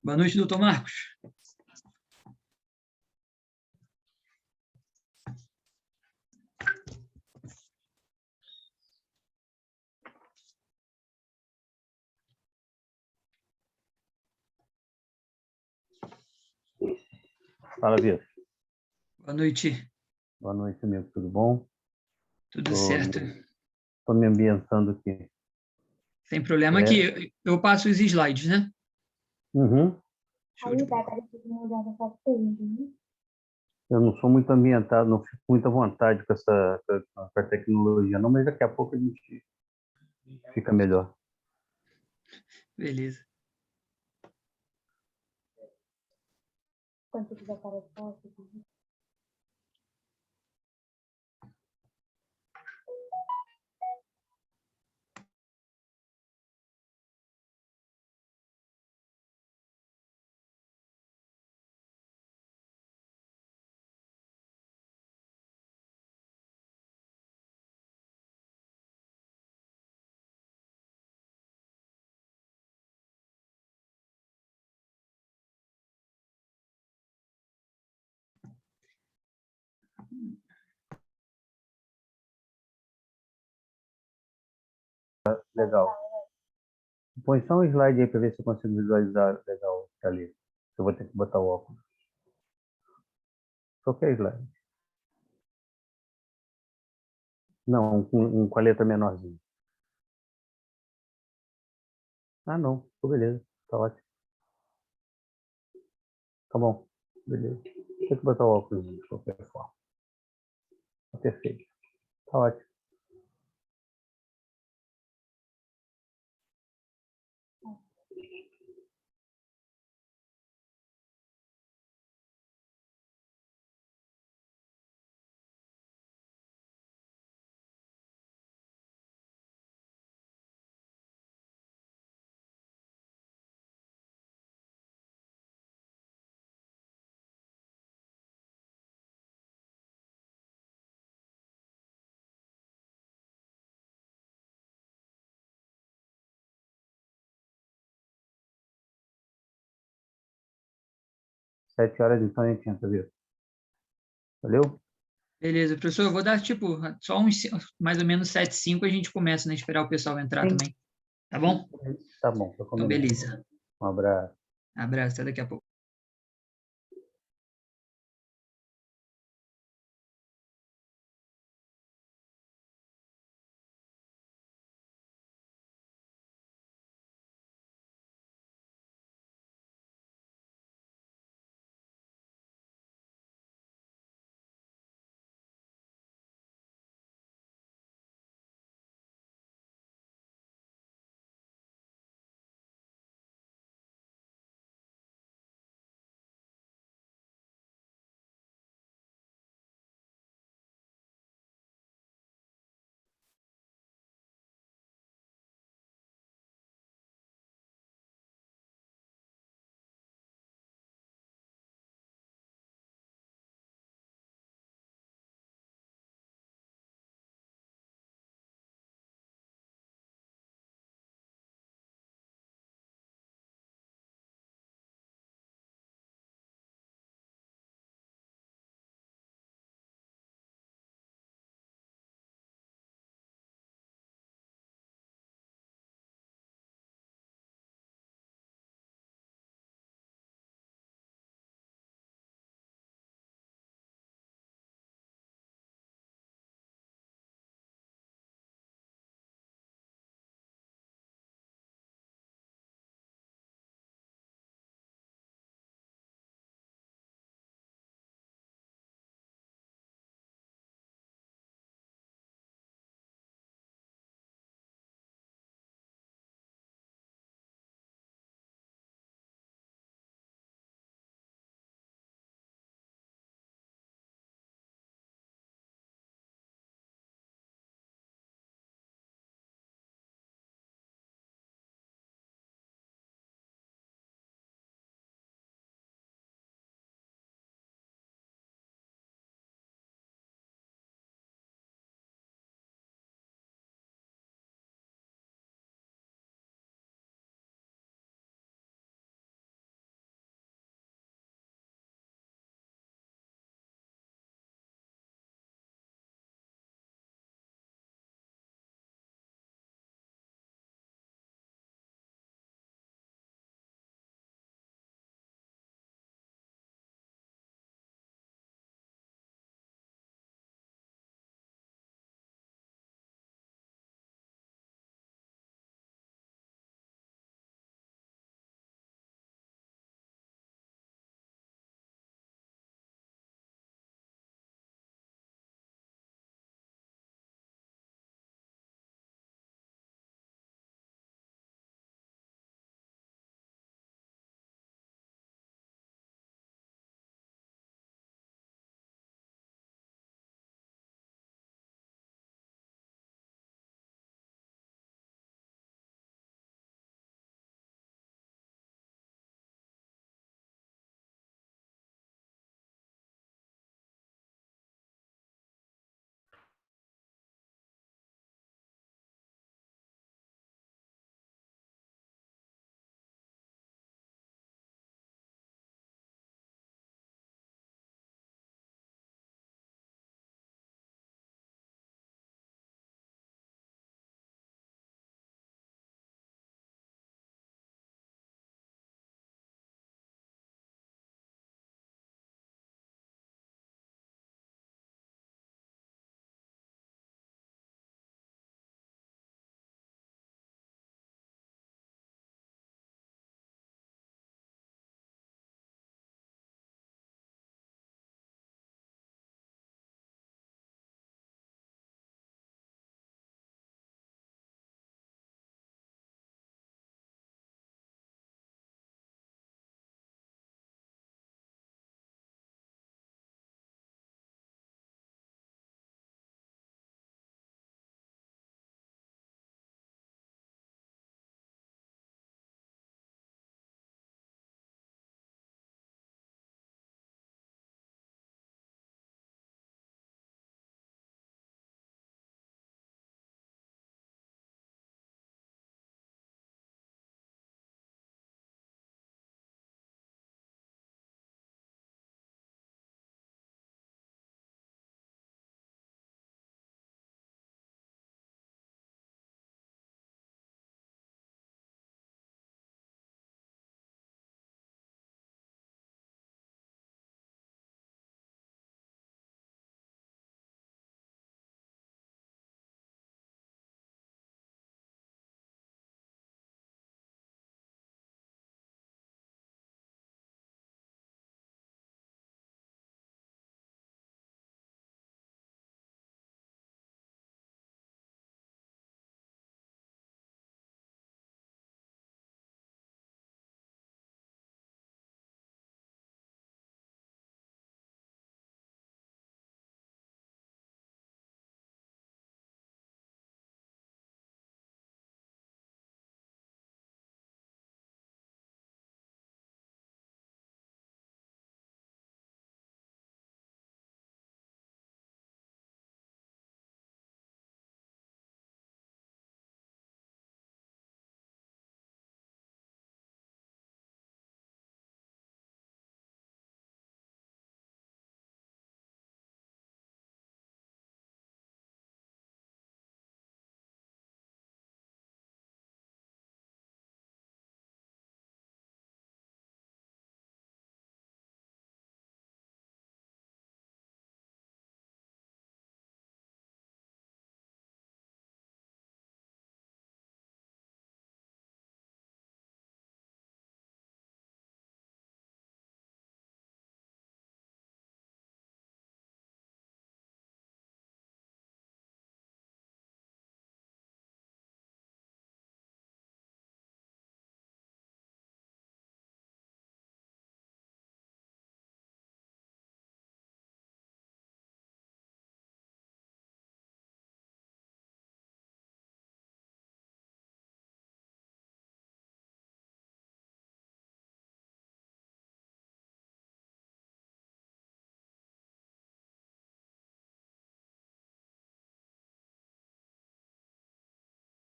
Boa noite, doutor Marcos. Fala, Vitor. Boa noite. Boa noite, amigo. Tudo bom? Tudo certo. Estou me ambientando aqui. Sem problema que eu passo os slides, né? Uhum. Show de bola. Eu não sou muito ambientado, não fico com muita vontade com com a tecnologia, não, mas daqui a pouco a gente fica melhor. Beleza. Legal. Põe só um slide aí para ver se eu consigo visualizar legal ali. Eu vou ter que botar o óculos. Qualquer slide. Não, com a letra menorzinha. Ah, não. Ficou beleza. Tá ótimo. Tá bom. Beleza. Tem que botar o óculos de qualquer forma. Tá perfeito. Tá ótimo. Sete horas então a gente entra, viu? Valeu? Beleza, professor, eu vou dar, tipo, só uns, mais ou menos 7h05 a gente começa, né? Esperar o pessoal entrar Sim. também. Tá bom? Tá bom, tá Então, combinado. beleza. Um abraço. Abraço, até daqui a pouco.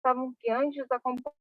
estavam que anjos acompanhavam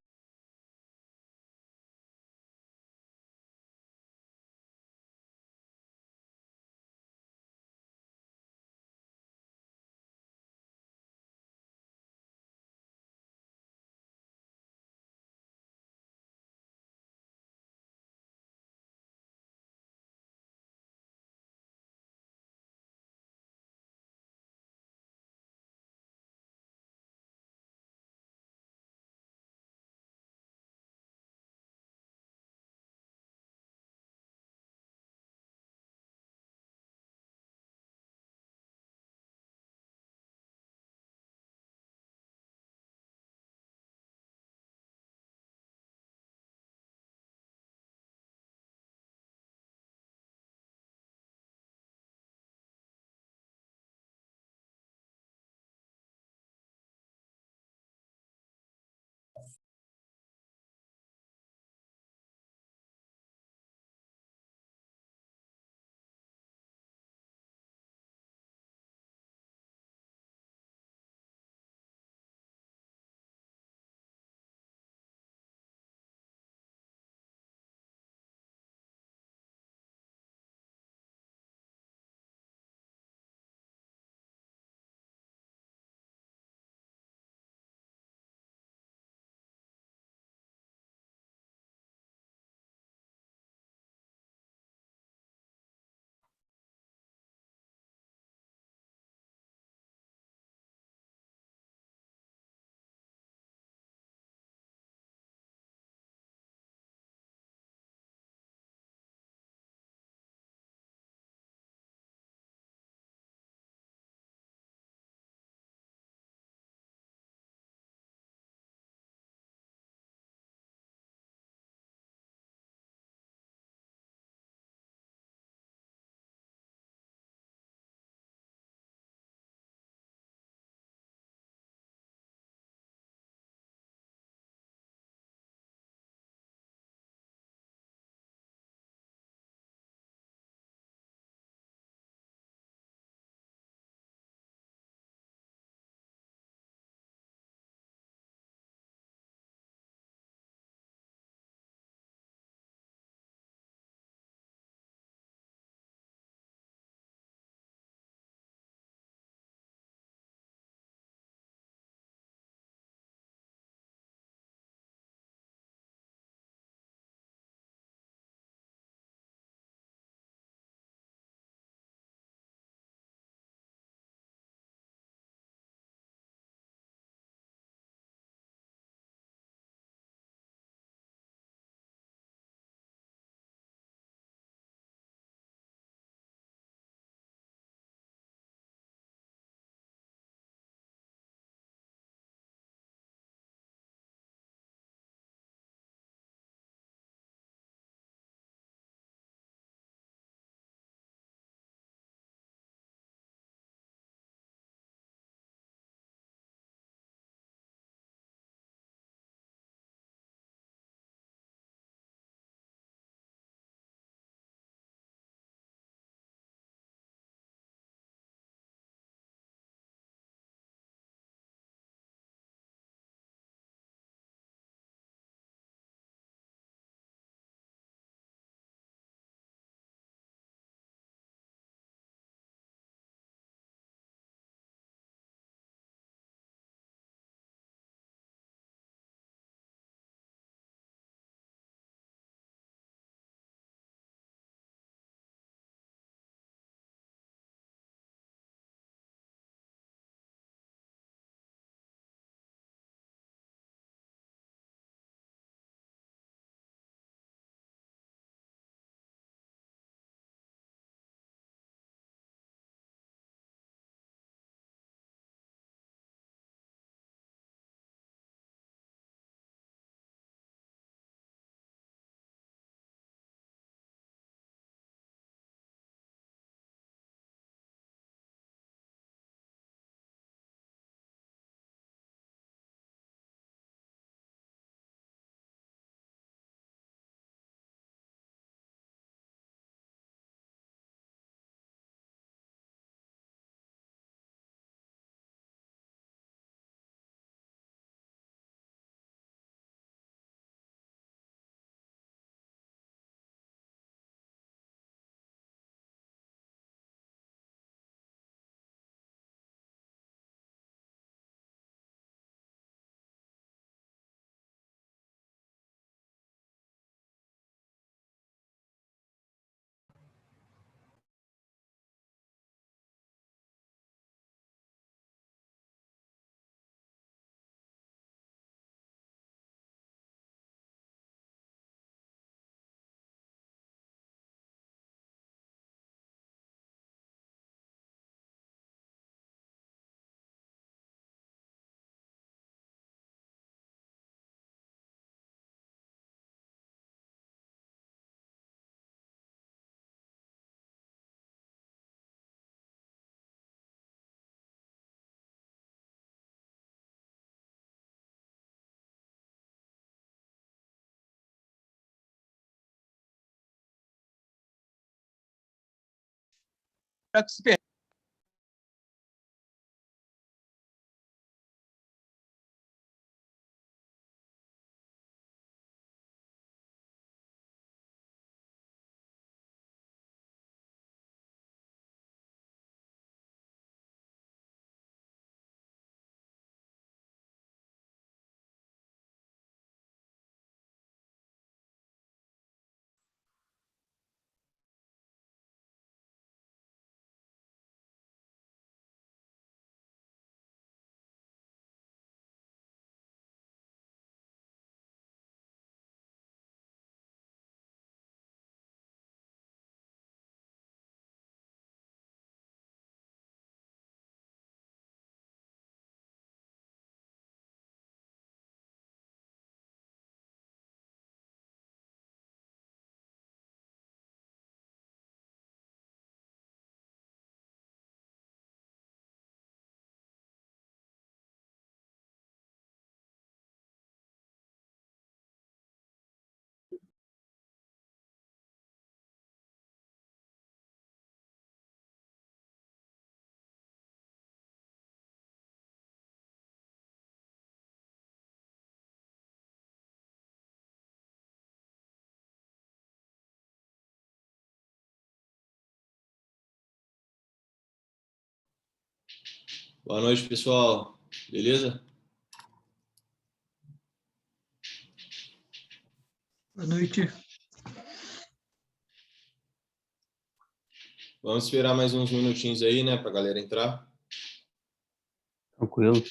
para que se perde. Boa noite, pessoal. Beleza? Boa noite. Vamos esperar mais uns minutinhos aí, né, para a galera entrar. Tranquilo.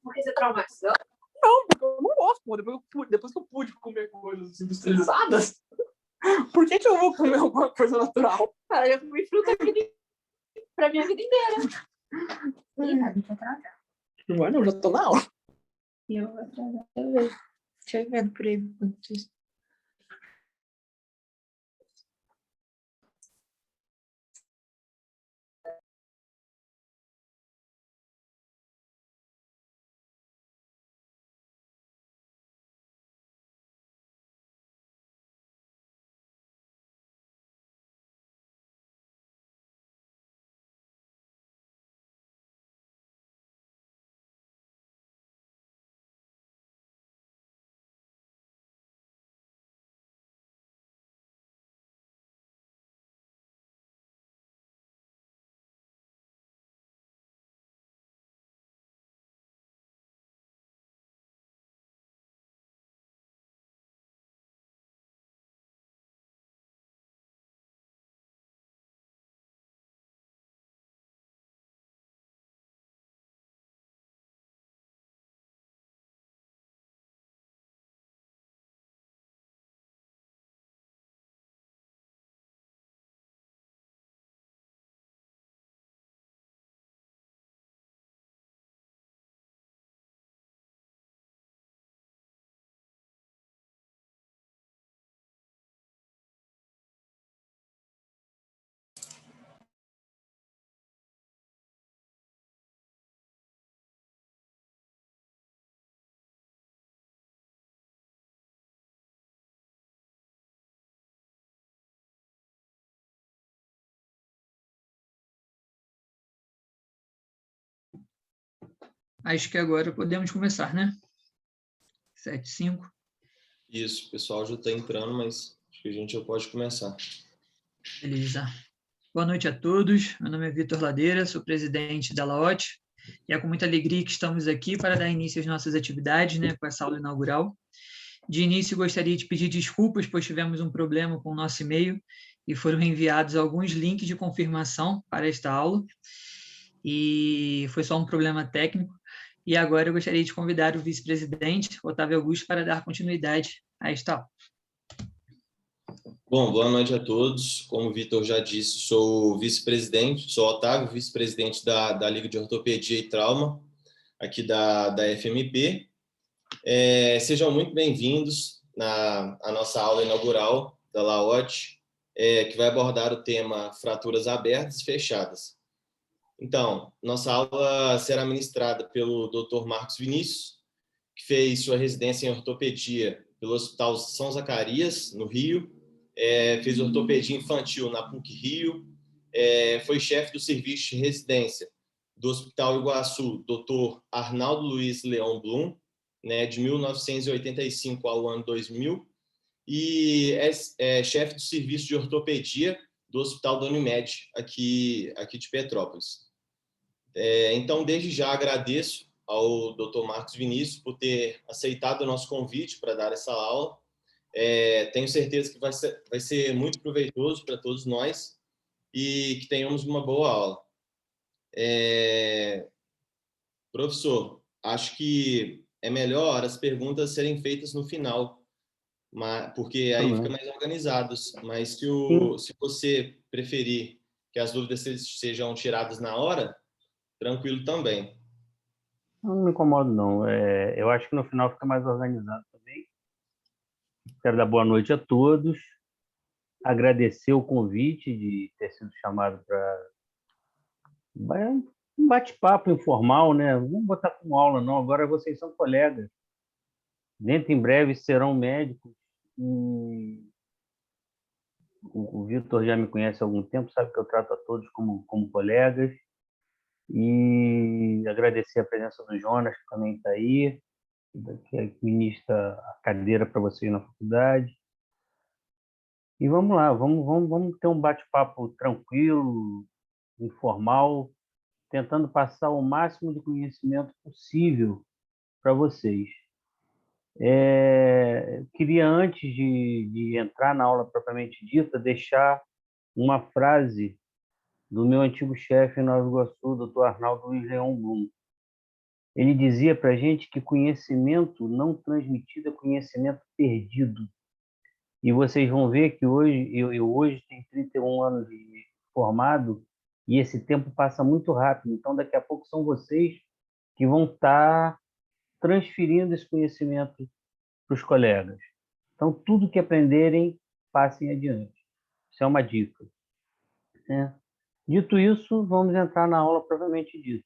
Porque você traumatizou? Não, porque eu não gosto, pô. Depois que eu pude comer coisas industrializadas, por que eu vou comer alguma coisa natural? Cara, eu comi fruta pra minha vida inteira. Ih, tá, deixa eu atrasar. Não é, não, já tô na aula. E eu vou atrasar. Deixa eu ver por aí. Acho que agora podemos começar, né? 7:05. Isso, o pessoal já está entrando, mas acho que a gente já pode começar. Beleza. Boa noite a todos. Meu nome é Vitor Ladeira, sou presidente da LAOT, e é com muita alegria que estamos aqui para dar início às nossas atividades, né, com essa aula inaugural. De início, gostaria de pedir desculpas, pois tivemos um problema com o nosso e-mail e foram enviados alguns links de confirmação para esta aula, e foi só um problema técnico. E agora eu gostaria de convidar o vice-presidente, Otávio Augusto, para dar continuidade a esta aula. Bom, boa noite a todos. Como o Vitor já disse, sou vice-presidente, sou Otávio, vice-presidente da Liga de Ortopedia e Trauma, aqui da FMP. Sejam muito bem-vindos à nossa aula inaugural da LAOT, que vai abordar o tema fraturas abertas e fechadas. Então, nossa aula será ministrada pelo Dr. Marcos Vinícius, que fez sua residência em ortopedia pelo Hospital São Zacarias, no Rio, fez ortopedia infantil na PUC-Rio, foi chefe do serviço de residência do Hospital Iguaçu, Dr. Arnaldo Luiz Leão Blum, né, de 1985 ao ano 2000, e é chefe do serviço de ortopedia do Hospital da Unimed, aqui de Petrópolis. Então, desde já agradeço ao Dr. Marcos Vinícius por ter aceitado o nosso convite para dar essa aula. Tenho certeza que vai ser muito proveitoso para todos nós e que tenhamos uma boa aula. Professor, acho que é melhor as perguntas serem feitas no final, porque aí fica mais organizados. Mas se você preferir que as dúvidas sejam tiradas na hora, tranquilo também. Não me incomodo, não. Eu acho que no final fica mais organizado também. Quero dar boa noite a todos. Agradecer o convite de ter sido chamado para um bate-papo informal, né? Não vamos botar como aula, não. Agora vocês são colegas. Dentro em breve serão médicos. E o Vitor já me conhece há algum tempo, sabe que eu trato a todos como colegas. E agradecer a presença do Jonas, que também está aí, que ministra a cadeira para vocês na faculdade. E vamos lá, vamos ter um bate-papo tranquilo, informal, tentando passar o máximo de conhecimento possível para vocês. Queria, antes de entrar na aula propriamente dita, deixar uma frase do meu antigo chefe em Nova Iguaçu, Dr. Arnaldo Luiz Leão Blum. Ele dizia para a gente que conhecimento não transmitido é conhecimento perdido. E vocês vão ver que hoje, eu hoje tenho 31 anos de formado, e esse tempo passa muito rápido. Então, daqui a pouco são vocês que vão estar transferindo esse conhecimento para os colegas. Então, tudo que aprenderem, passem adiante. Isso é uma dica. Dito isso, vamos entrar na aula propriamente dita.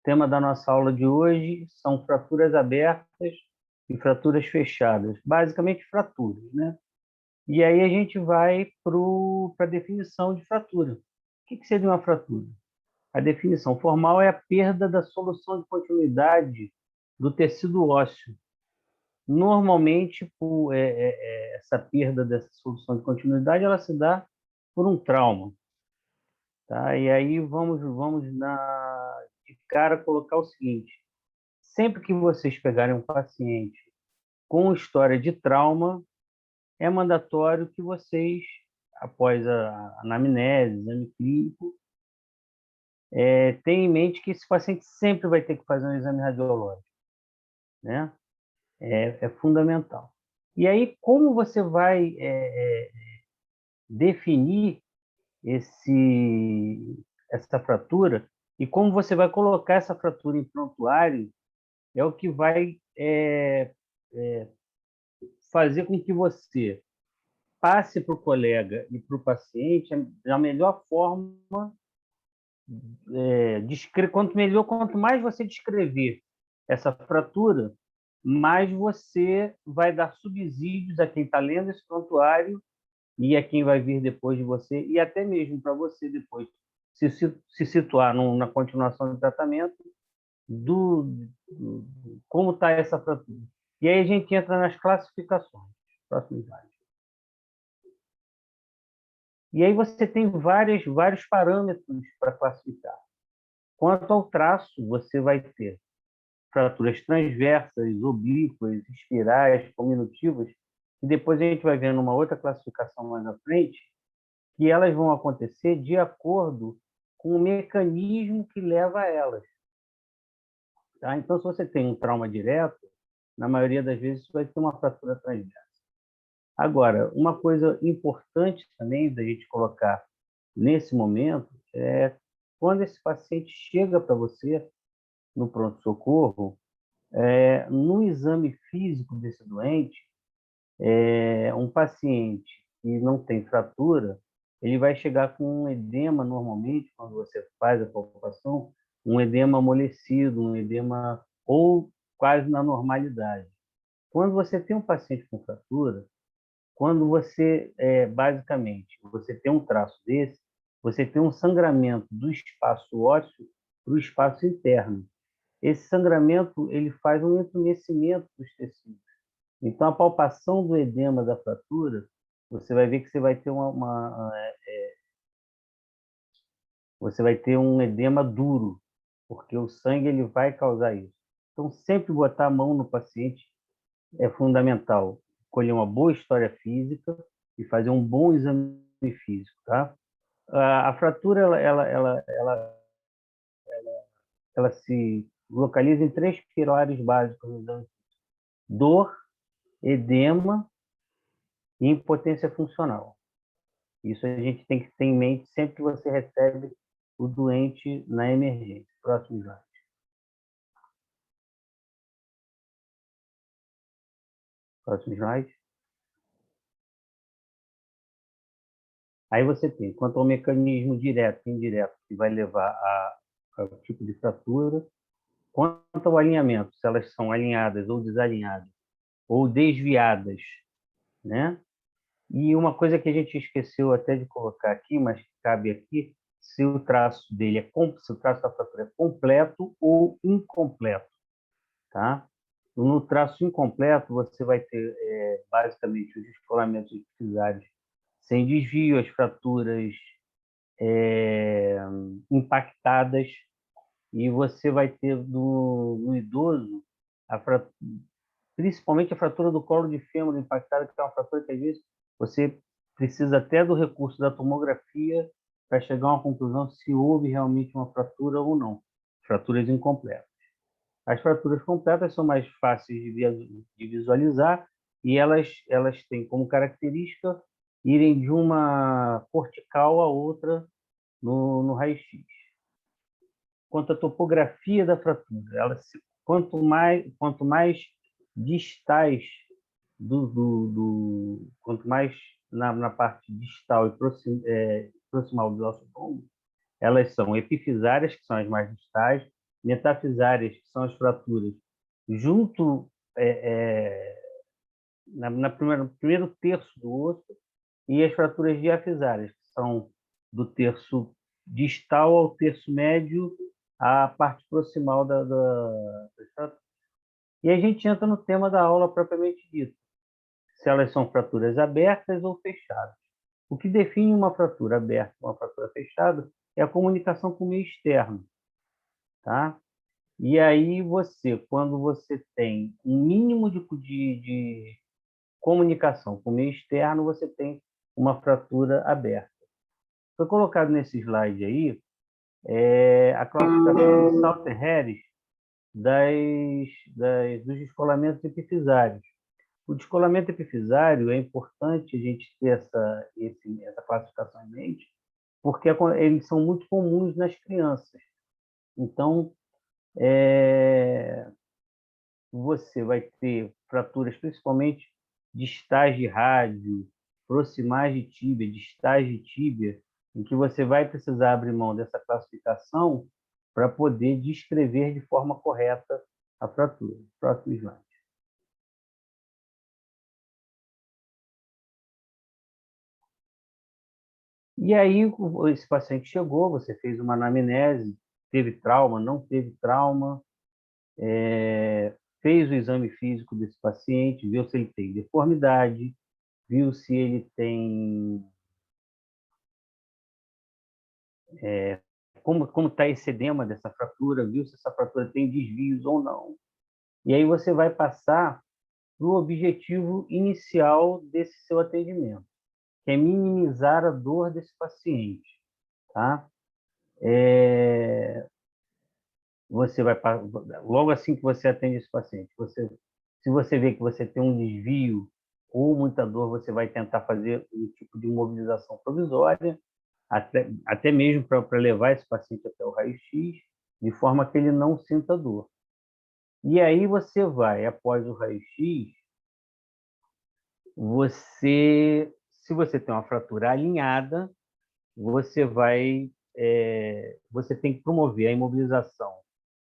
O tema da nossa aula de hoje são fraturas abertas e fraturas fechadas. Basicamente, fraturas, né? E aí a gente vai para a definição de fratura. O que seria uma fratura? A definição formal é a perda da solução de continuidade do tecido ósseo. Normalmente, essa perda dessa solução de continuidade ela se dá por um trauma. Tá? E aí vamos de cara colocar o seguinte: sempre que vocês pegarem um paciente com história de trauma, é mandatório que vocês, após a anamnese, exame clínico, tenham em mente que esse paciente sempre vai ter que fazer um exame radiológico, né? É fundamental. E aí, como você vai definir essa fratura e como você vai colocar essa fratura em prontuário é o que vai fazer com que você passe para o colega e para o paciente da melhor forma. Quanto mais você descrever essa fratura, mais você vai dar subsídios a quem está lendo esse prontuário e a quem vai vir depois de você, e até mesmo para você depois se situar na continuação do tratamento, como está essa fratura. E aí a gente entra nas classificações. Próximo slide. E aí você tem vários parâmetros para classificar. Quanto ao traço, você vai ter fraturas transversas, oblíquas, espirais, cominutivas, e depois a gente vai ver numa outra classificação mais à frente, que elas vão acontecer de acordo com o mecanismo que leva a elas. Tá? Então, se você tem um trauma direto, na maioria das vezes você vai ter uma fratura transversa. Agora, uma coisa importante também da gente colocar nesse momento é quando esse paciente chega para você no pronto-socorro, no exame físico desse doente, um paciente que não tem fratura, ele vai chegar com um edema, normalmente, quando você faz a palpação, um edema amolecido, um edema ou quase na normalidade. Quando você tem um paciente com fratura, quando você, basicamente, você tem um traço desse, você tem um sangramento do espaço ósseo para o espaço interno. Esse sangramento ele faz um entumecimento dos tecidos. Então, a palpação do edema da fratura, você vai ver que você vai ter você vai ter um edema duro, porque o sangue ele vai causar isso. Então, sempre botar a mão no paciente é fundamental. Colher uma boa história física e fazer um bom exame físico, tá? A fratura ela se localiza em 3 pilares básicos no exame: dor, edema e impotência funcional. Isso a gente tem que ter em mente sempre que você recebe o doente na emergência. Próximo slide. Próximo slide. Aí você tem, quanto ao mecanismo direto e indireto que vai levar ao tipo de fratura, quanto ao alinhamento, se elas são alinhadas ou desalinhadas, ou desviadas, né? E uma coisa que a gente esqueceu até de colocar aqui, mas que cabe aqui, se o traço dele se o traço da fratura é completo ou incompleto, tá? No traço incompleto, você vai ter basicamente os descolamentos epifisários sem desvio, as fraturas impactadas, e você vai ter no idoso principalmente a fratura do colo de fêmur impactada, que é uma fratura que às vezes você precisa até do recurso da tomografia para chegar a uma conclusão se houve realmente uma fratura ou não. Fraturas incompletas. As fraturas completas são mais fáceis de visualizar e elas têm como característica irem de uma cortical a outra no raio-x. Quanto à topografia da fratura, quanto mais distais quanto mais na parte distal e proximal do ossotoma, elas são epifisárias, que são as mais distais, metafisárias, que são as fraturas junto no primeiro terço do osso, e as fraturas diafisárias, que são do terço distal ao terço médio, a parte proximal das fraturas. E a gente entra no tema da aula propriamente dito, se elas são fraturas abertas ou fechadas. O que define uma fratura aberta e uma fratura fechada é a comunicação com o meio externo, tá? E aí quando você tem um mínimo de comunicação com o meio externo, você tem uma fratura aberta. Foi colocado nesse slide aí a classificação de Salter-Harris dos descolamentos epifisários. O descolamento epifisário é importante a gente ter essa classificação em mente, porque eles são muito comuns nas crianças. Então, você vai ter fraturas principalmente distais de rádio, proximais de tíbia, distais de tíbia, em que você vai precisar abrir mão dessa classificação para poder descrever de forma correta a fratura. Próximo slide. E aí, esse paciente chegou, você fez uma anamnese, teve trauma, não teve trauma, fez o exame físico desse paciente, viu se ele tem deformidade, viu se ele tem... como está esse edema dessa fratura, viu se essa fratura tem desvios ou não. E aí você vai passar para o objetivo inicial desse seu atendimento, que é minimizar a dor desse paciente, tá? Você vai, logo assim que você atende esse paciente, se você vê que você tem um desvio ou muita dor, você vai tentar fazer um tipo de imobilização provisória, até mesmo para levar esse paciente até o raio-x, de forma que ele não sinta dor. E aí você vai, após o raio-x, se você tem uma fratura alinhada, você tem que promover a imobilização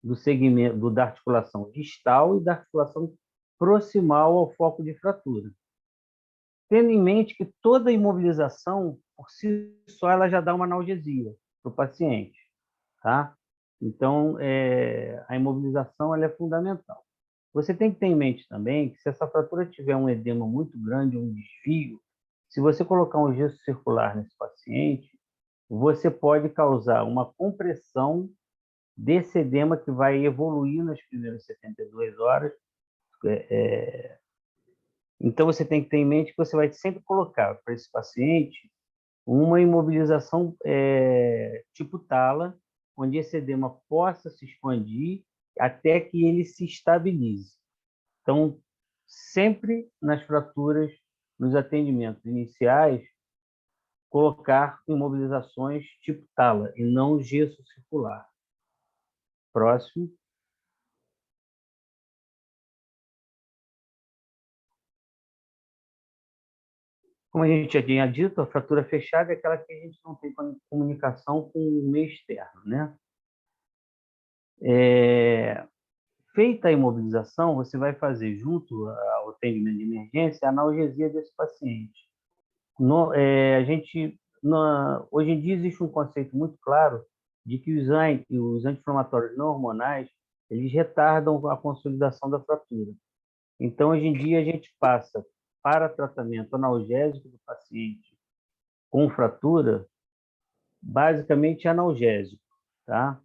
do segmento da articulação distal e da articulação proximal ao foco de fratura. Tendo em mente que toda imobilização, por si só, ela já dá uma analgesia para o paciente, tá? Então, a imobilização ela é fundamental. Você tem que ter em mente também que se essa fratura tiver um edema muito grande, um desvio, se você colocar um gesso circular nesse paciente, você pode causar uma compressão desse edema que vai evoluir nas primeiras 72 horas. Então, você tem que ter em mente que você vai sempre colocar para esse paciente uma imobilização tipo tala, onde esse edema possa se expandir até que ele se estabilize. Então, sempre nas fraturas, nos atendimentos iniciais, colocar imobilizações tipo tala e não gesso circular. Próximo. Como a gente já tinha dito, a fratura fechada é aquela que a gente não tem comunicação com o meio externo, né? Feita a imobilização, você vai fazer, junto ao atendimento de emergência, a analgesia desse paciente. Hoje em dia existe um conceito muito claro de que os anti-inflamatórios não hormonais eles retardam a consolidação da fratura. Então, hoje em dia, a gente passa para tratamento analgésico do paciente com fratura, basicamente analgésico, tá?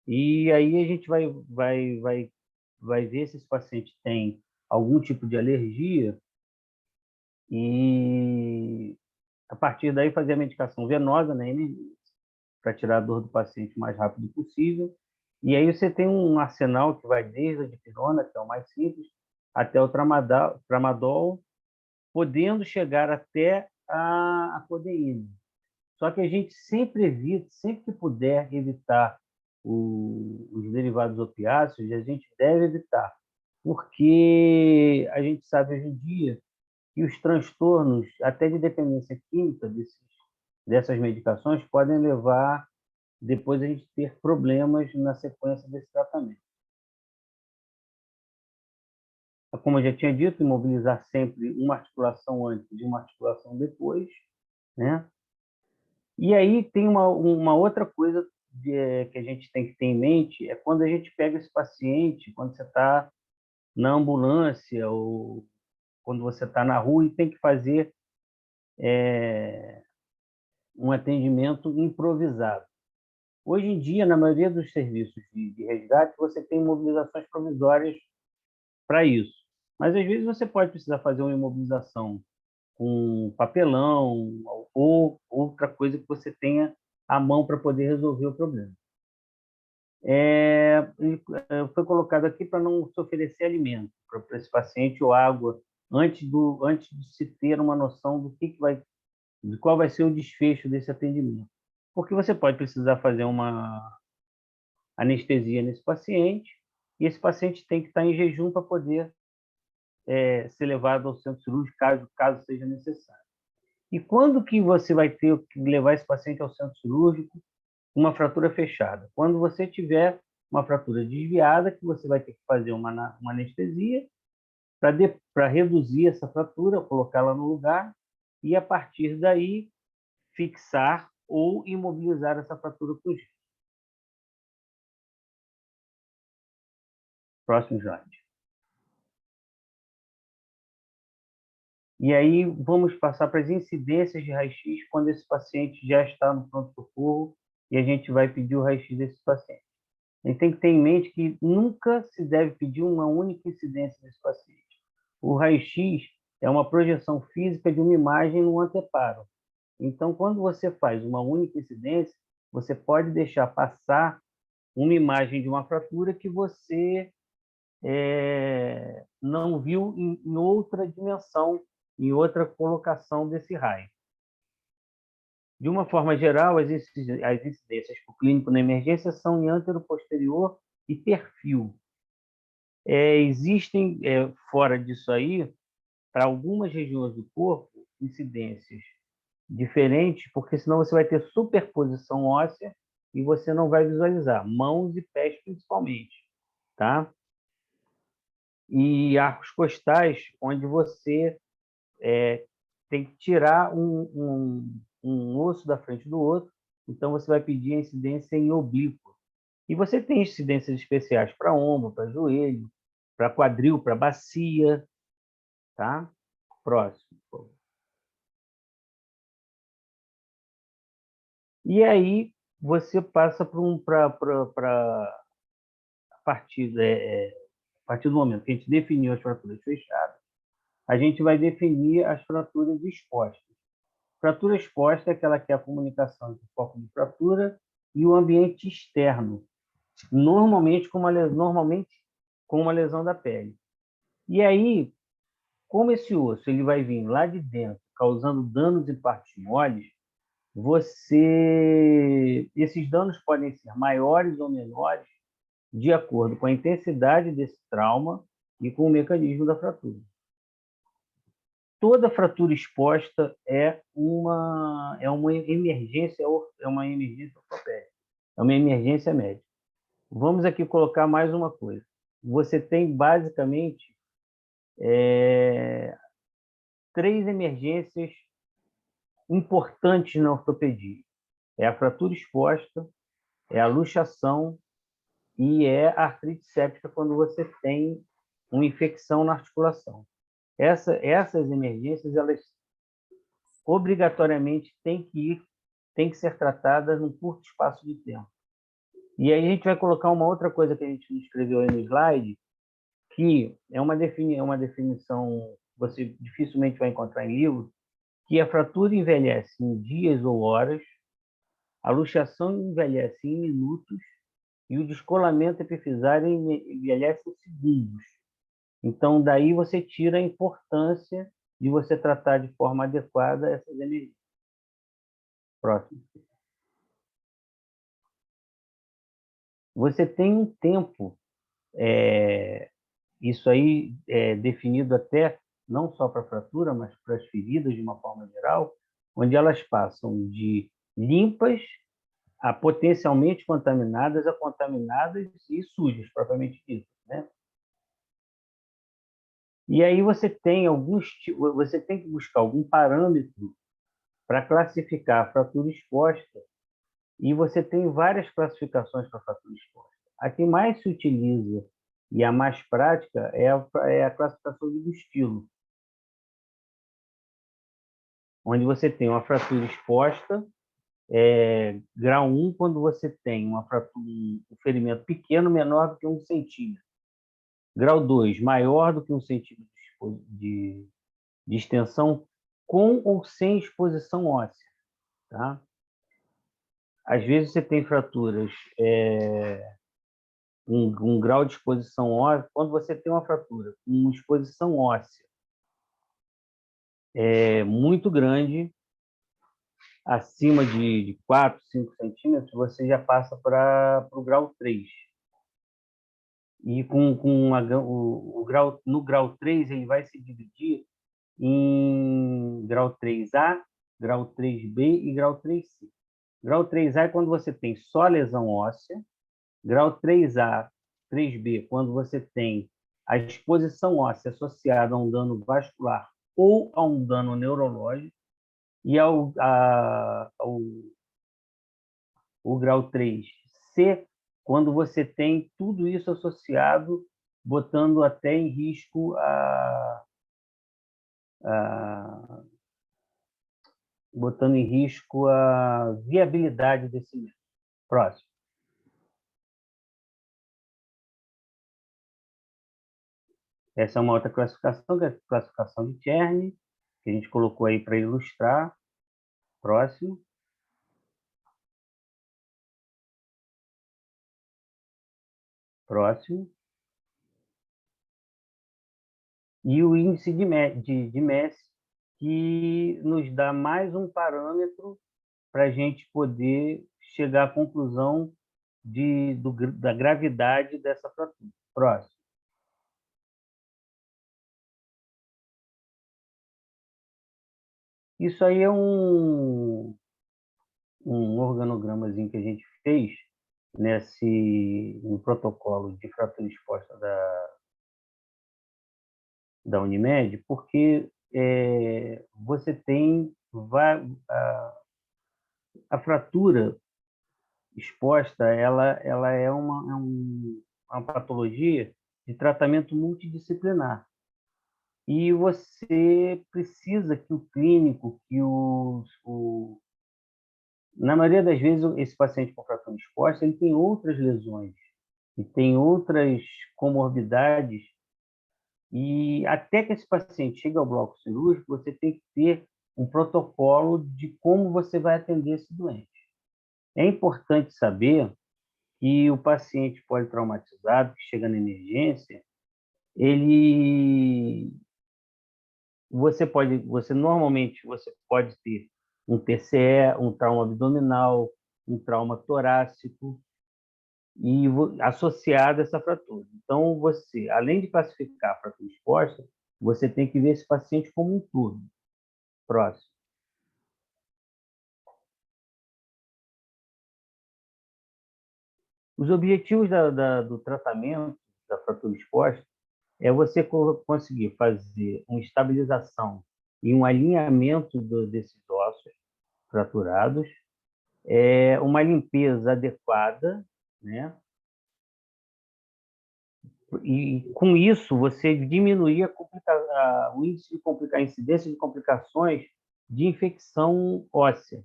E aí a gente vai ver se esse paciente tem algum tipo de alergia e, a partir daí, fazer a medicação venosa, né, para tirar a dor do paciente o mais rápido possível. E aí você tem um arsenal que vai desde a dipirona, que é o mais simples, até o tramadol, podendo chegar até a codeína. Só que a gente sempre evita, sempre que puder evitar os derivados opiáceos, a gente deve evitar, porque a gente sabe hoje em dia que os transtornos, até de dependência química dessas medicações, podem levar depois a gente ter problemas na sequência desse tratamento. Como eu já tinha dito, imobilizar sempre uma articulação antes e uma articulação depois, né? E aí tem uma outra coisa que a gente tem que ter em mente, é quando a gente pega esse paciente, quando você está na ambulância ou quando você está na rua e tem que fazer um atendimento improvisado. Hoje em dia, na maioria dos serviços de resgate, você tem imobilizações provisórias para isso. Mas, às vezes, você pode precisar fazer uma imobilização com papelão ou outra coisa que você tenha à mão para poder resolver o problema. Foi colocado aqui para não se oferecer alimento para esse paciente ou água antes de se ter uma noção de qual vai ser o desfecho desse atendimento. Porque você pode precisar fazer uma anestesia nesse paciente e esse paciente tem que estar em jejum para poder ser levado ao centro cirúrgico, caso seja necessário. E quando que você vai ter que levar esse paciente ao centro cirúrgico? Uma fratura fechada. Quando você tiver uma fratura desviada, que você vai ter que fazer uma anestesia para reduzir essa fratura, colocá-la no lugar e, a partir daí, fixar ou imobilizar essa fratura com gesso. Próximo slide. E aí vamos passar para as incidências de raio-x quando esse paciente já está no pronto-socorro e a gente vai pedir o raio-x desse paciente. A gente tem que ter em mente que nunca se deve pedir uma única incidência desse paciente. O raio-x é uma projeção física de uma imagem no anteparo. Então, quando você faz uma única incidência, você pode deixar passar uma imagem de uma fratura que você não viu em outra dimensão, em outra colocação desse raio. De uma forma geral, as incidências para o clínico na emergência são em antero-posterior e perfil. Existem, fora disso aí, para algumas regiões do corpo, incidências diferentes, porque senão você vai ter superposição óssea e você não vai visualizar, mãos e pés principalmente, tá? E arcos costais, onde você tem que tirar um osso da frente do outro, então você vai pedir a incidência em oblíqua. E você tem incidências especiais para ombro, para joelho, para quadril, para bacia, tá? Próximo, por favor. E aí você passa a partir do momento que a gente definiu as fraturas fechadas, a gente vai definir as fraturas expostas. Fratura exposta é aquela que é a comunicação entre o foco de fratura e o ambiente externo, normalmente com uma lesão da pele. E aí, como esse osso ele vai vir lá de dentro, causando danos em partes moles, esses danos podem ser maiores ou menores de acordo com a intensidade desse trauma e com o mecanismo da fratura. Toda fratura exposta é uma emergência ortopédica, é uma emergência médica. Vamos aqui colocar mais uma coisa. Você tem basicamente 3 emergências importantes na ortopedia. É a fratura exposta, é a luxação e é a artrite séptica quando você tem uma infecção na articulação. Essas emergências, elas obrigatoriamente têm que ser tratadas num curto espaço de tempo. E aí a gente vai colocar uma outra coisa que a gente escreveu aí no slide, que é uma definição que você dificilmente vai encontrar em livro, que a fratura envelhece em dias ou horas, a luxação envelhece em minutos e o descolamento epifisário envelhece em segundos. Então, daí você tira a importância de você tratar de forma adequada essas emergências. Próximo. Você tem um tempo, isso aí é definido até não só para a fratura, mas para as feridas de uma forma geral, onde elas passam de limpas a potencialmente contaminadas, a contaminadas e sujas, propriamente dito, né? E aí você tem que buscar algum parâmetro para classificar a fratura exposta, e você tem várias classificações para a fratura exposta. A que mais se utiliza e a mais prática é a classificação de Bustilo, onde você tem uma fratura exposta, grau 1, quando você tem um ferimento pequeno, menor do que 1 centímetro. Grau 2, maior do que 1 centímetro de extensão, com ou sem exposição óssea. Tá? Às vezes você tem fraturas um grau de exposição óssea. Quando você tem uma fratura com uma exposição óssea muito grande, acima de 4, 5 centímetros, você já passa para o grau 3. E no grau 3, ele vai se dividir em grau 3A, grau 3B e grau 3C. Grau 3A é quando você tem só lesão óssea. Grau 3A, 3B, quando você tem a exposição óssea associada a um dano vascular ou a um dano neurológico. E o grau 3C, quando você tem tudo isso associado botando até em risco a botando em risco a viabilidade desse método. Próximo. Essa é uma outra classificação, que é a classificação de Chern, que a gente colocou aí para ilustrar. Próximo. Próximo. E o índice de Messi, que nos dá mais um parâmetro para a gente poder chegar à conclusão da gravidade dessa fratura. Próximo. Isso aí é um organogramazinho que a gente fez no protocolo de fratura exposta da Unimed, porque você tem a fratura exposta, ela é uma patologia de tratamento multidisciplinar. E você precisa que o clínico, na maioria das vezes, esse paciente com fratura exposta, ele tem outras lesões, e tem outras comorbidades, e até que esse paciente chegue ao bloco cirúrgico, você tem que ter um protocolo de como você vai atender esse doente. É importante saber que o paciente politraumatizado que chega na emergência, normalmente você pode ter um TCE, um trauma abdominal, um trauma torácico e associado a essa fratura. Então você, além de classificar a fratura exposta, você tem que ver esse paciente como um todo. Próximo. Os objetivos do tratamento da fratura exposta é você conseguir fazer uma estabilização e um alinhamento desses ossos fraturados, uma limpeza adequada, né? E com isso você diminuir o índice a incidência de complicações de infecção óssea.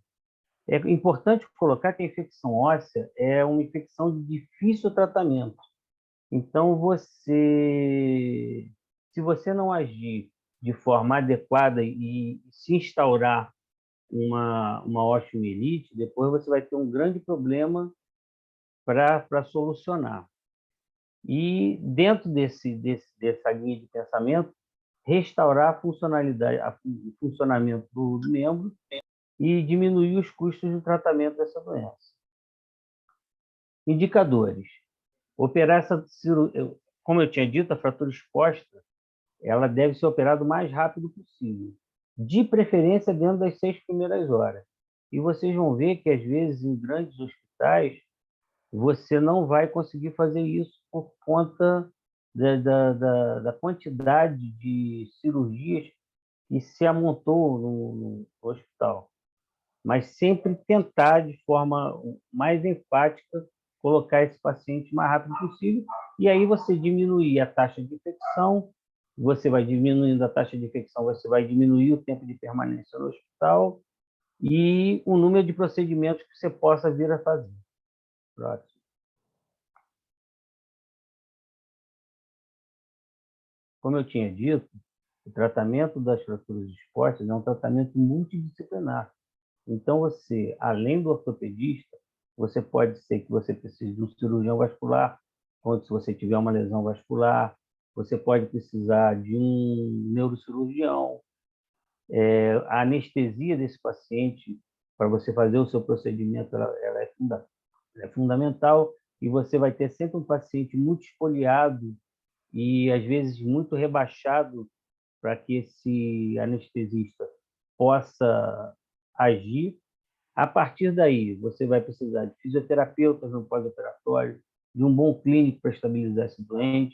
É importante colocar que a infecção óssea é uma infecção de difícil tratamento. Então, se você não agir de forma adequada e se instaurar uma osteomielite, depois você vai ter um grande problema para solucionar. E dentro dessa linha de pensamento, restaurar a funcionalidade, o funcionamento do membro e diminuir os custos do tratamento dessa doença. Indicadores. Operar essa cirurgia, como eu tinha dito, a fratura exposta, ela deve ser operada o mais rápido possível, de preferência dentro das 6 primeiras horas. E vocês vão ver que, às vezes, em grandes hospitais, você não vai conseguir fazer isso por conta da quantidade de cirurgias que se amontou no hospital. Mas sempre tentar, de forma mais enfática, colocar esse paciente o mais rápido possível, e aí você diminuir a taxa de infecção, você vai diminuindo a taxa de infecção, você vai diminuir o tempo de permanência no hospital e o número de procedimentos que você possa vir a fazer. Próximo. Como eu tinha dito, o tratamento das fraturas expostas é um tratamento multidisciplinar. Então, você, além do ortopedista, você pode ser que você precise de um cirurgião vascular, ou se você tiver uma lesão vascular, você pode precisar de um neurocirurgião. A anestesia desse paciente, para você fazer o seu procedimento, ela é fundamental, e você vai ter sempre um paciente muito espoliado e, às vezes, muito rebaixado para que esse anestesista possa agir. A partir daí, você vai precisar de fisioterapeutas no pós-operatório, de um bom clínico para estabilizar esse doente,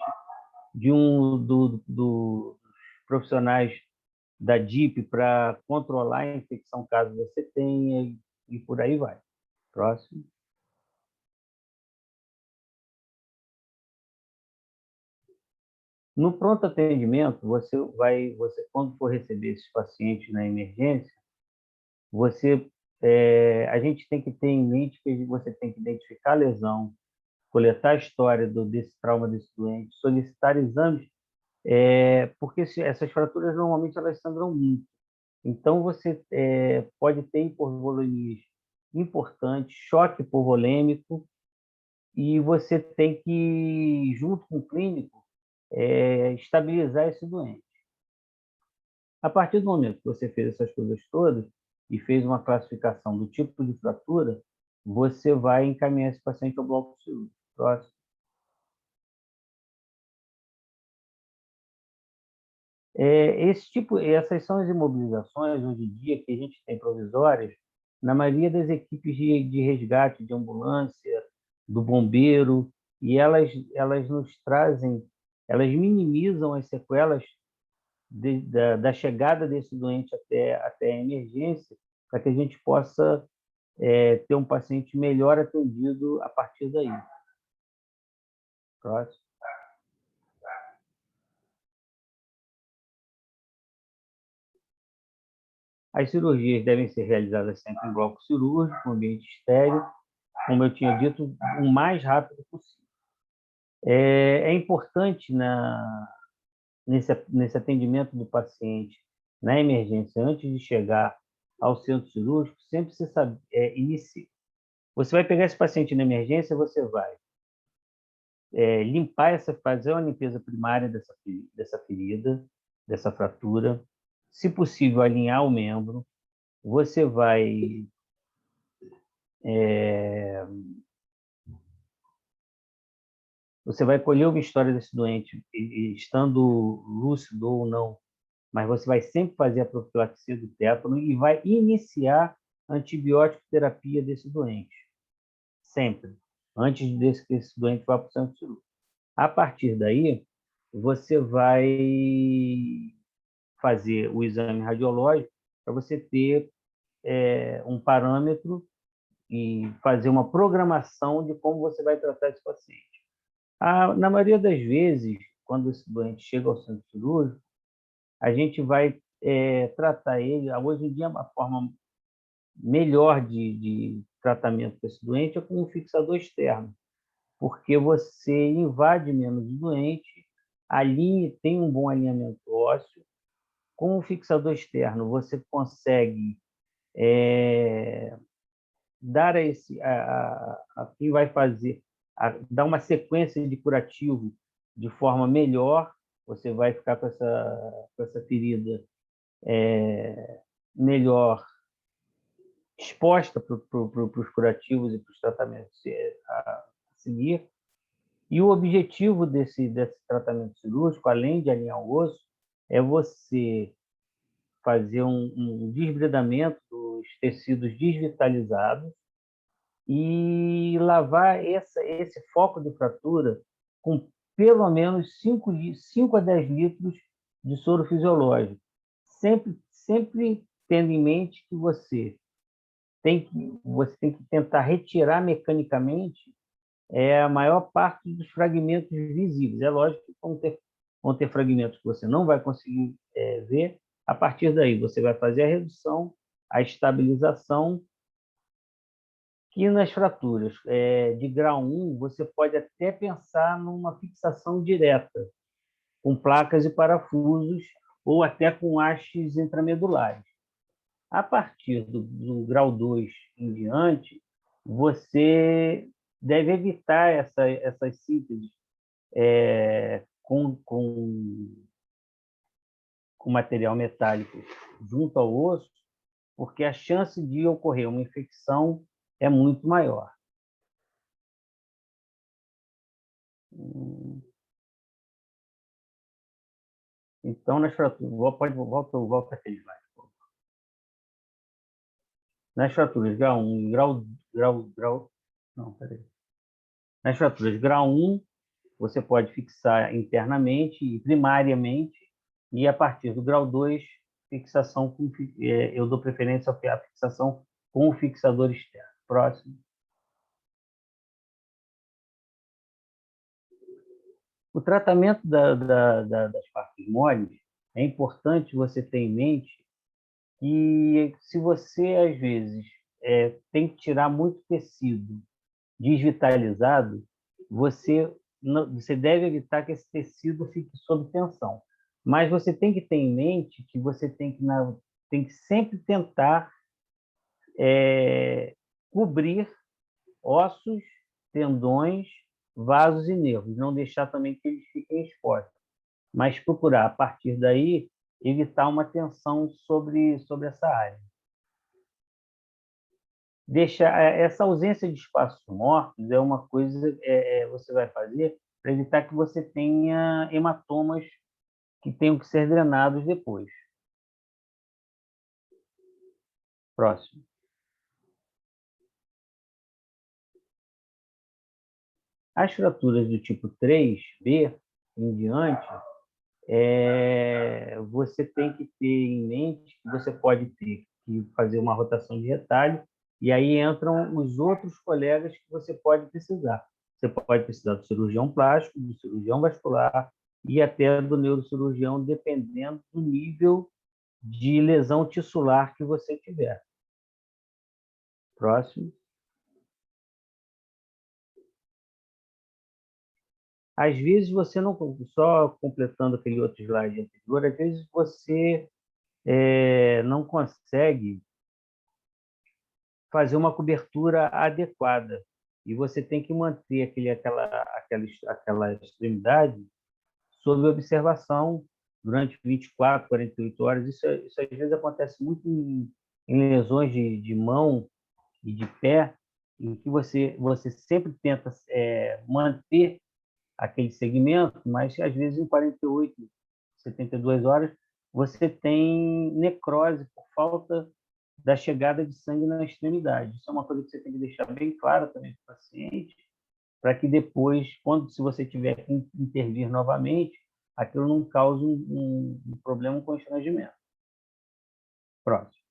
dos profissionais da DIP para controlar a infecção caso você tenha, e por aí vai. Próximo. No pronto atendimento, você quando for receber esses pacientes na emergência, a gente tem que ter em mente que você tem que identificar a lesão, coletar a história desse trauma desse doente, solicitar exames, porque essas fraturas normalmente elas sangram muito. Então você pode ter hipovolemias importantes, choque hipovolêmico, e você tem que, junto com o clínico, estabilizar esse doente. A partir do momento que você fez essas coisas todas e fez uma classificação do tipo de fratura, você vai encaminhar esse paciente ao bloco cirúrgico. Próximo. Essas são as imobilizações, hoje em dia, que a gente tem provisórias, na maioria das equipes de resgate, de ambulância, do bombeiro, e elas nos trazem, elas minimizam as sequelas da chegada desse doente até a emergência, para que a gente possa ter um paciente melhor atendido a partir daí. Próximo. As cirurgias devem ser realizadas sempre em bloco cirúrgico, ambiente estéril, como eu tinha dito, o mais rápido possível. É importante nesse atendimento do paciente na emergência, antes de chegar ao centro cirúrgico, sempre se sabe, você vai pegar esse paciente na emergência, você vai fazer uma limpeza primária dessa ferida, dessa fratura, se possível, alinhar o membro, você vai colher uma história desse doente, estando lúcido ou não, mas você vai sempre fazer a profilaxia do tétano e vai iniciar a antibiótico terapia desse doente, sempre, antes que esse doente vá para o centro cirúrgico. A partir daí, você vai fazer o exame radiológico para você ter um parâmetro e fazer uma programação de como você vai tratar esse paciente. Na maioria das vezes, quando esse doente chega ao centro cirúrgico, a gente vai tratar ele, hoje em dia, uma forma melhor de tratamento desse doente é com um fixador externo, porque você invade menos o doente, tem um bom alinhamento ósseo. Com o fixador externo, você consegue dar a quem vai fazer, dar uma sequência de curativo de forma melhor. Você vai ficar com essa ferida melhor exposta para os curativos e para os tratamentos a seguir. E o objetivo desse tratamento cirúrgico, além de alinhar o osso, é você fazer um desbridamento dos tecidos desvitalizados e lavar esse foco de fratura com pelo menos 5 a 10 litros de soro fisiológico. Sempre tendo em mente que você tem que tentar retirar mecanicamente a maior parte dos fragmentos visíveis. É lógico que vão ter fragmentos que você não vai conseguir ver. A partir daí, você vai fazer a redução, a estabilização, que nas fraturas de grau 1, você pode até pensar numa fixação direta, com placas e parafusos, ou até com hastes intramedulares. A partir do grau 2 em diante, você deve evitar essas sínteses com material metálico junto ao osso, porque a chance de ocorrer uma infecção é muito maior. Então, nas fraturas, volta aquele slide. Nas fraturas grau 1 Nas fraturas grau 1, você pode fixar internamente e primariamente, e a partir do grau 2, fixação eu dou preferência à fixação com o fixador externo. Próximo. O tratamento das partes moles é importante você ter em mente que se você, às vezes, tem que tirar muito tecido desvitalizado, você deve evitar que esse tecido fique sob tensão. Mas você tem que ter em mente que você tem que sempre tentar cobrir ossos, tendões, vasos e nervos, não deixar também que eles fiquem expostos, mas procurar, a partir daí, evitar uma tensão sobre essa área. Essa ausência de espaços mortos é uma coisa você vai fazer para evitar que você tenha hematomas que tenham que ser drenados depois. Próximo. As fraturas do tipo 3B em diante, você tem que ter em mente que você pode ter que fazer uma rotação de retalho, e aí entram os outros colegas que você pode precisar. Você pode precisar do cirurgião plástico, do cirurgião vascular e até do neurocirurgião, dependendo do nível de lesão tissular que você tiver. Próximo. Às vezes você não, só completando aquele outro slide anterior, às vezes você não consegue fazer uma cobertura adequada e você tem que manter aquela extremidade sob observação durante 24, 48 horas. Isso às vezes acontece muito em lesões de mão e de pé, em que você sempre tenta manter aquele segmento, mas às vezes em 48, 72 horas você tem necrose por falta da chegada de sangue na extremidade. Isso é uma coisa que você tem que deixar bem clara também para o paciente, para que depois, se você tiver que intervir novamente, aquilo não cause um problema, um constrangimento. Próximo.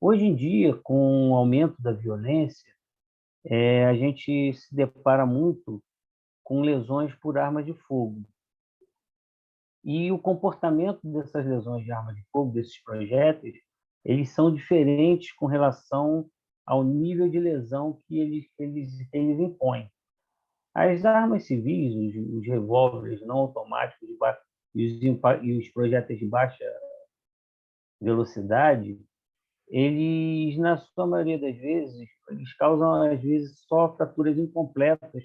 Hoje em dia, com o aumento da violência, a gente se depara muito com lesões por arma de fogo. E o comportamento dessas lesões de arma de fogo, desses projéteis, eles são diferentes com relação ao nível de lesão que eles impõem. As armas civis, os revólveres não automáticos e os projéteis de baixa velocidade, eles, na sua maioria das vezes, eles causam, às vezes, só fraturas incompletas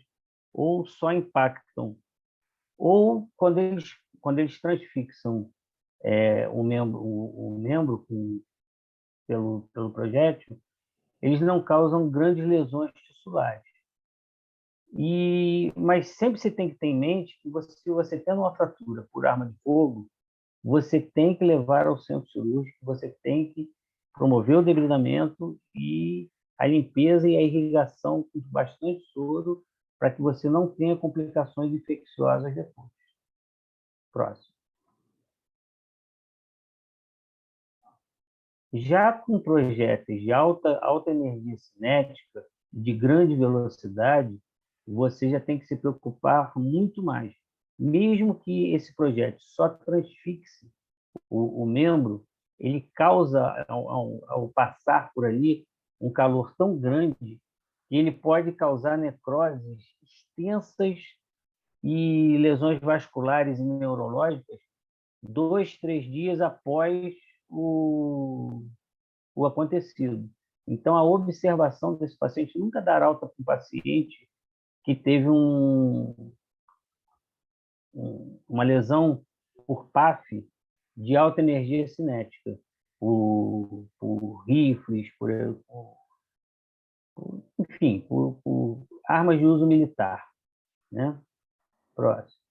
ou só impactam. Ou, quando eles transfixam o membro pelo projétil, eles não causam grandes lesões tissulares. Mas sempre você tem que ter em mente que se você tem uma fratura por arma de fogo, você tem que levar ao centro cirúrgico, você tem que promover o debridamento e a limpeza e a irrigação com bastante soro para que você não tenha complicações infecciosas depois. Próximo. Já com projéteis de alta energia cinética, de grande velocidade, você já tem que se preocupar muito mais. Mesmo que esse projétil só transfixe o membro, ele causa, ao passar por ali, um calor tão grande que ele pode causar necroses extensas e lesões vasculares e neurológicas 2, 3 dias após o acontecido. Então, a observação desse paciente nunca dar alta para um paciente que teve uma lesão por PAF de alta energia cinética, por rifles, enfim, por armas de uso militar. Né? Próximo.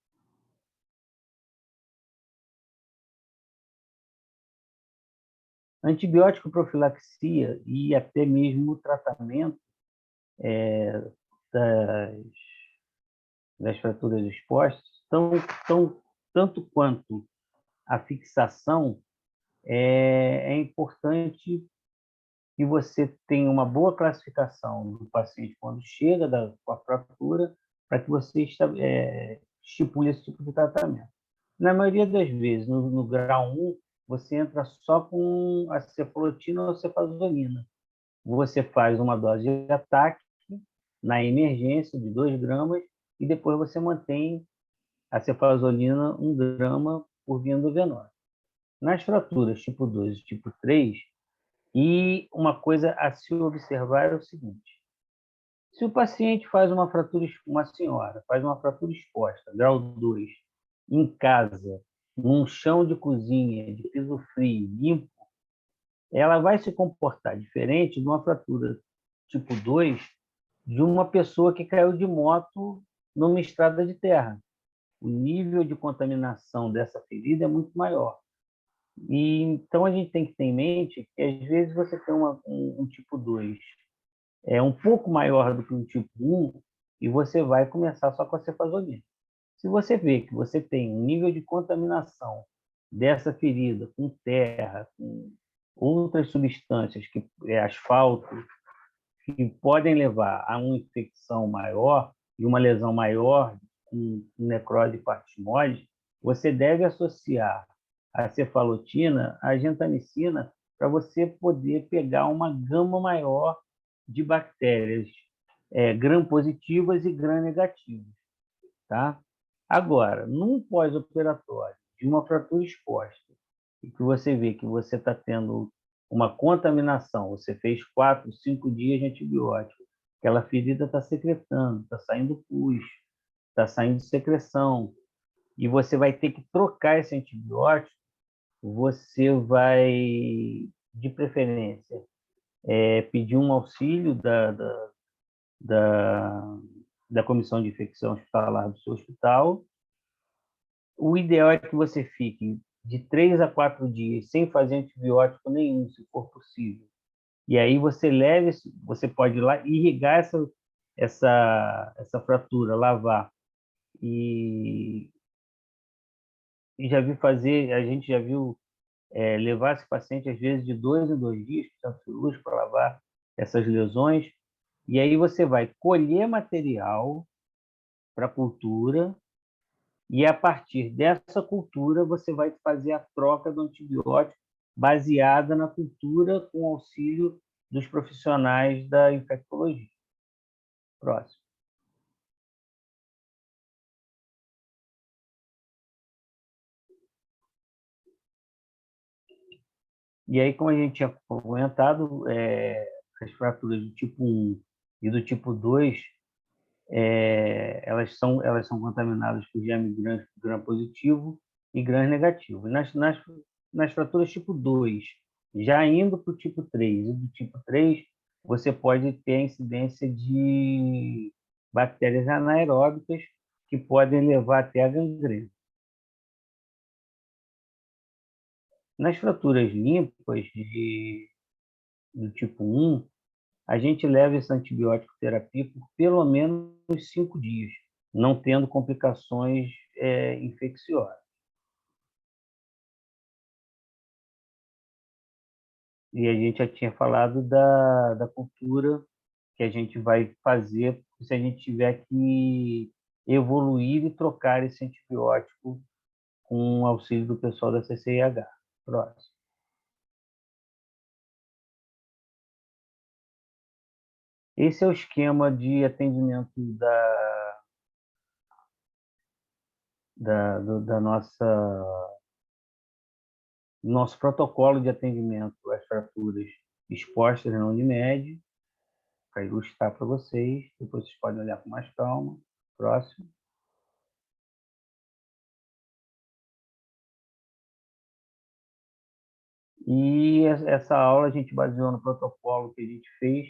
Antibiótico profilaxia e até mesmo o tratamento das fraturas expostas, tanto quanto a fixação, é importante que você tenha uma boa classificação do paciente quando chega com a fratura, para que você estipule esse tipo de tratamento. Na maioria das vezes, no grau 1, você entra só com a cefalotina ou cefazolina. Você faz uma dose de ataque na emergência de 2 gramas e depois você mantém a cefazolina 1 grama por via endovenosa. Nas fraturas tipo 2 e tipo 3, e uma coisa a se observar é o seguinte: se o paciente faz uma senhora faz uma fratura exposta, grau 2, em casa, num chão de cozinha, de piso frio, limpo, ela vai se comportar diferente de uma fratura tipo 2 de uma pessoa que caiu de moto numa estrada de terra. O nível de contaminação dessa ferida é muito maior. E então a gente tem que ter em mente que às vezes você tem um tipo 2 um pouco maior do que um tipo 1 e você vai começar só com a cefazolina. Se você vê que você tem um nível de contaminação dessa ferida com terra, com outras substâncias, que é asfalto, que podem levar a uma infecção maior e uma lesão maior, com necrose e partimose, você deve associar a cefalotina à gentamicina para você poder pegar uma gama maior de bactérias gram-positivas e gram-negativas. Tá? Agora, num pós-operatório de uma fratura exposta, e que você vê que você está tendo uma contaminação, você fez 4, 5 dias de antibiótico, aquela ferida está secretando, está saindo pus, está saindo secreção, e você vai ter que trocar esse antibiótico, você vai, de preferência, pedir um auxílio da comissão de infecção hospitalar do seu hospital. O ideal é que você fique de 3 a 4 dias sem fazer antibiótico nenhum, se for possível. E aí você pode ir lá irrigar essa fratura, lavar. E já vi fazer, a gente já viu levar esse paciente às vezes de 2 em 2 dias para o centro cirúrgico para lavar essas lesões. E aí você vai colher material para cultura e a partir dessa cultura você vai fazer a troca do antibiótico baseada na cultura com auxílio dos profissionais da infectologia. Próximo. E aí, como a gente tinha comentado, as fraturas do tipo 1 e do tipo 2, elas são contaminadas por germe gram-positivo e gram-negativo. Nas fraturas tipo 2, já indo para o tipo 3 e do tipo 3, você pode ter a incidência de bactérias anaeróbicas que podem levar até a gangrena. Nas fraturas limpas do tipo 1, a gente leva essa antibiótico terapia por pelo menos 5 dias, não tendo complicações infecciosas. E a gente já tinha falado da cultura que a gente vai fazer se a gente tiver que evoluir e trocar esse antibiótico com o auxílio do pessoal da CCIH. Próximo. Esse é o esquema de atendimento da nosso protocolo de atendimento às fraturas expostas na Unimed, para ilustrar para vocês. Depois vocês podem olhar com mais calma. Próximo. E essa aula a gente baseou no protocolo que a gente fez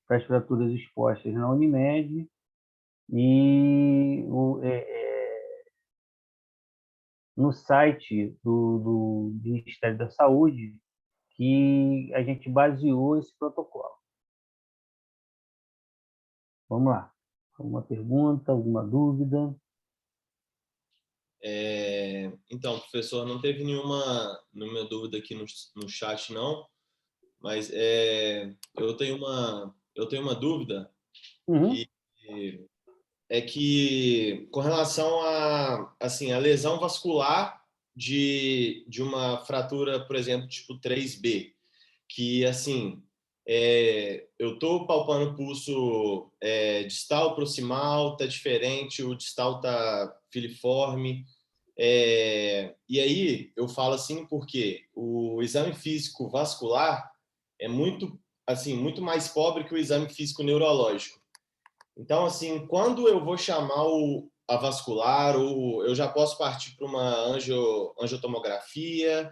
para as fraturas expostas na Unimed e no site do Ministério da Saúde, que a gente baseou esse protocolo. Vamos lá. Alguma pergunta, alguma dúvida? Então, professor, não teve nenhuma dúvida aqui no chat, não, mas eu tenho uma dúvida Uhum. que é que com relação a assim a lesão vascular de uma fratura, por exemplo, tipo 3B, que assim eu estou palpando o pulso distal, proximal, tá diferente, o distal tá filiforme. E aí eu falo assim porque o exame físico vascular é muito assim muito mais pobre que o exame físico neurológico. Então assim, quando eu vou chamar a vascular, ou eu já posso partir para uma angiotomografia,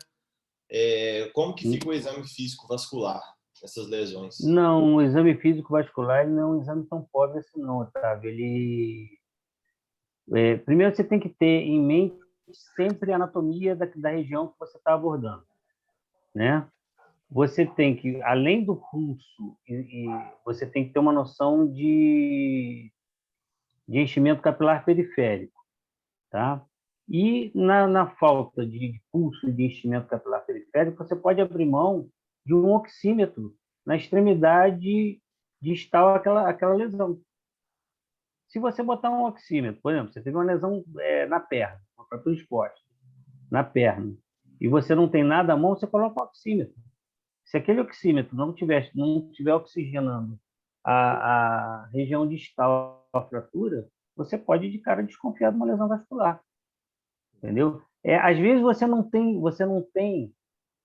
como que fica o exame físico vascular nessas lesões? Não, o exame físico vascular ele não é um exame tão pobre assim, não, Otávio. Primeiro você tem que ter em mente sempre a anatomia da região que você está abordando, né? Você tem que, além do pulso, você tem que ter uma noção de enchimento capilar periférico, tá? E na falta de pulso e de enchimento capilar periférico, você pode abrir mão de um oxímetro na extremidade distal àquela lesão. Se você botar um oxímetro, por exemplo, você teve uma lesão na perna, uma fratura exposta na perna, e você não tem nada à mão, você coloca um oxímetro. Se aquele oxímetro não tiver oxigenando a região distal da fratura, você pode de cara desconfiar de uma lesão vascular, entendeu? Às vezes você não tem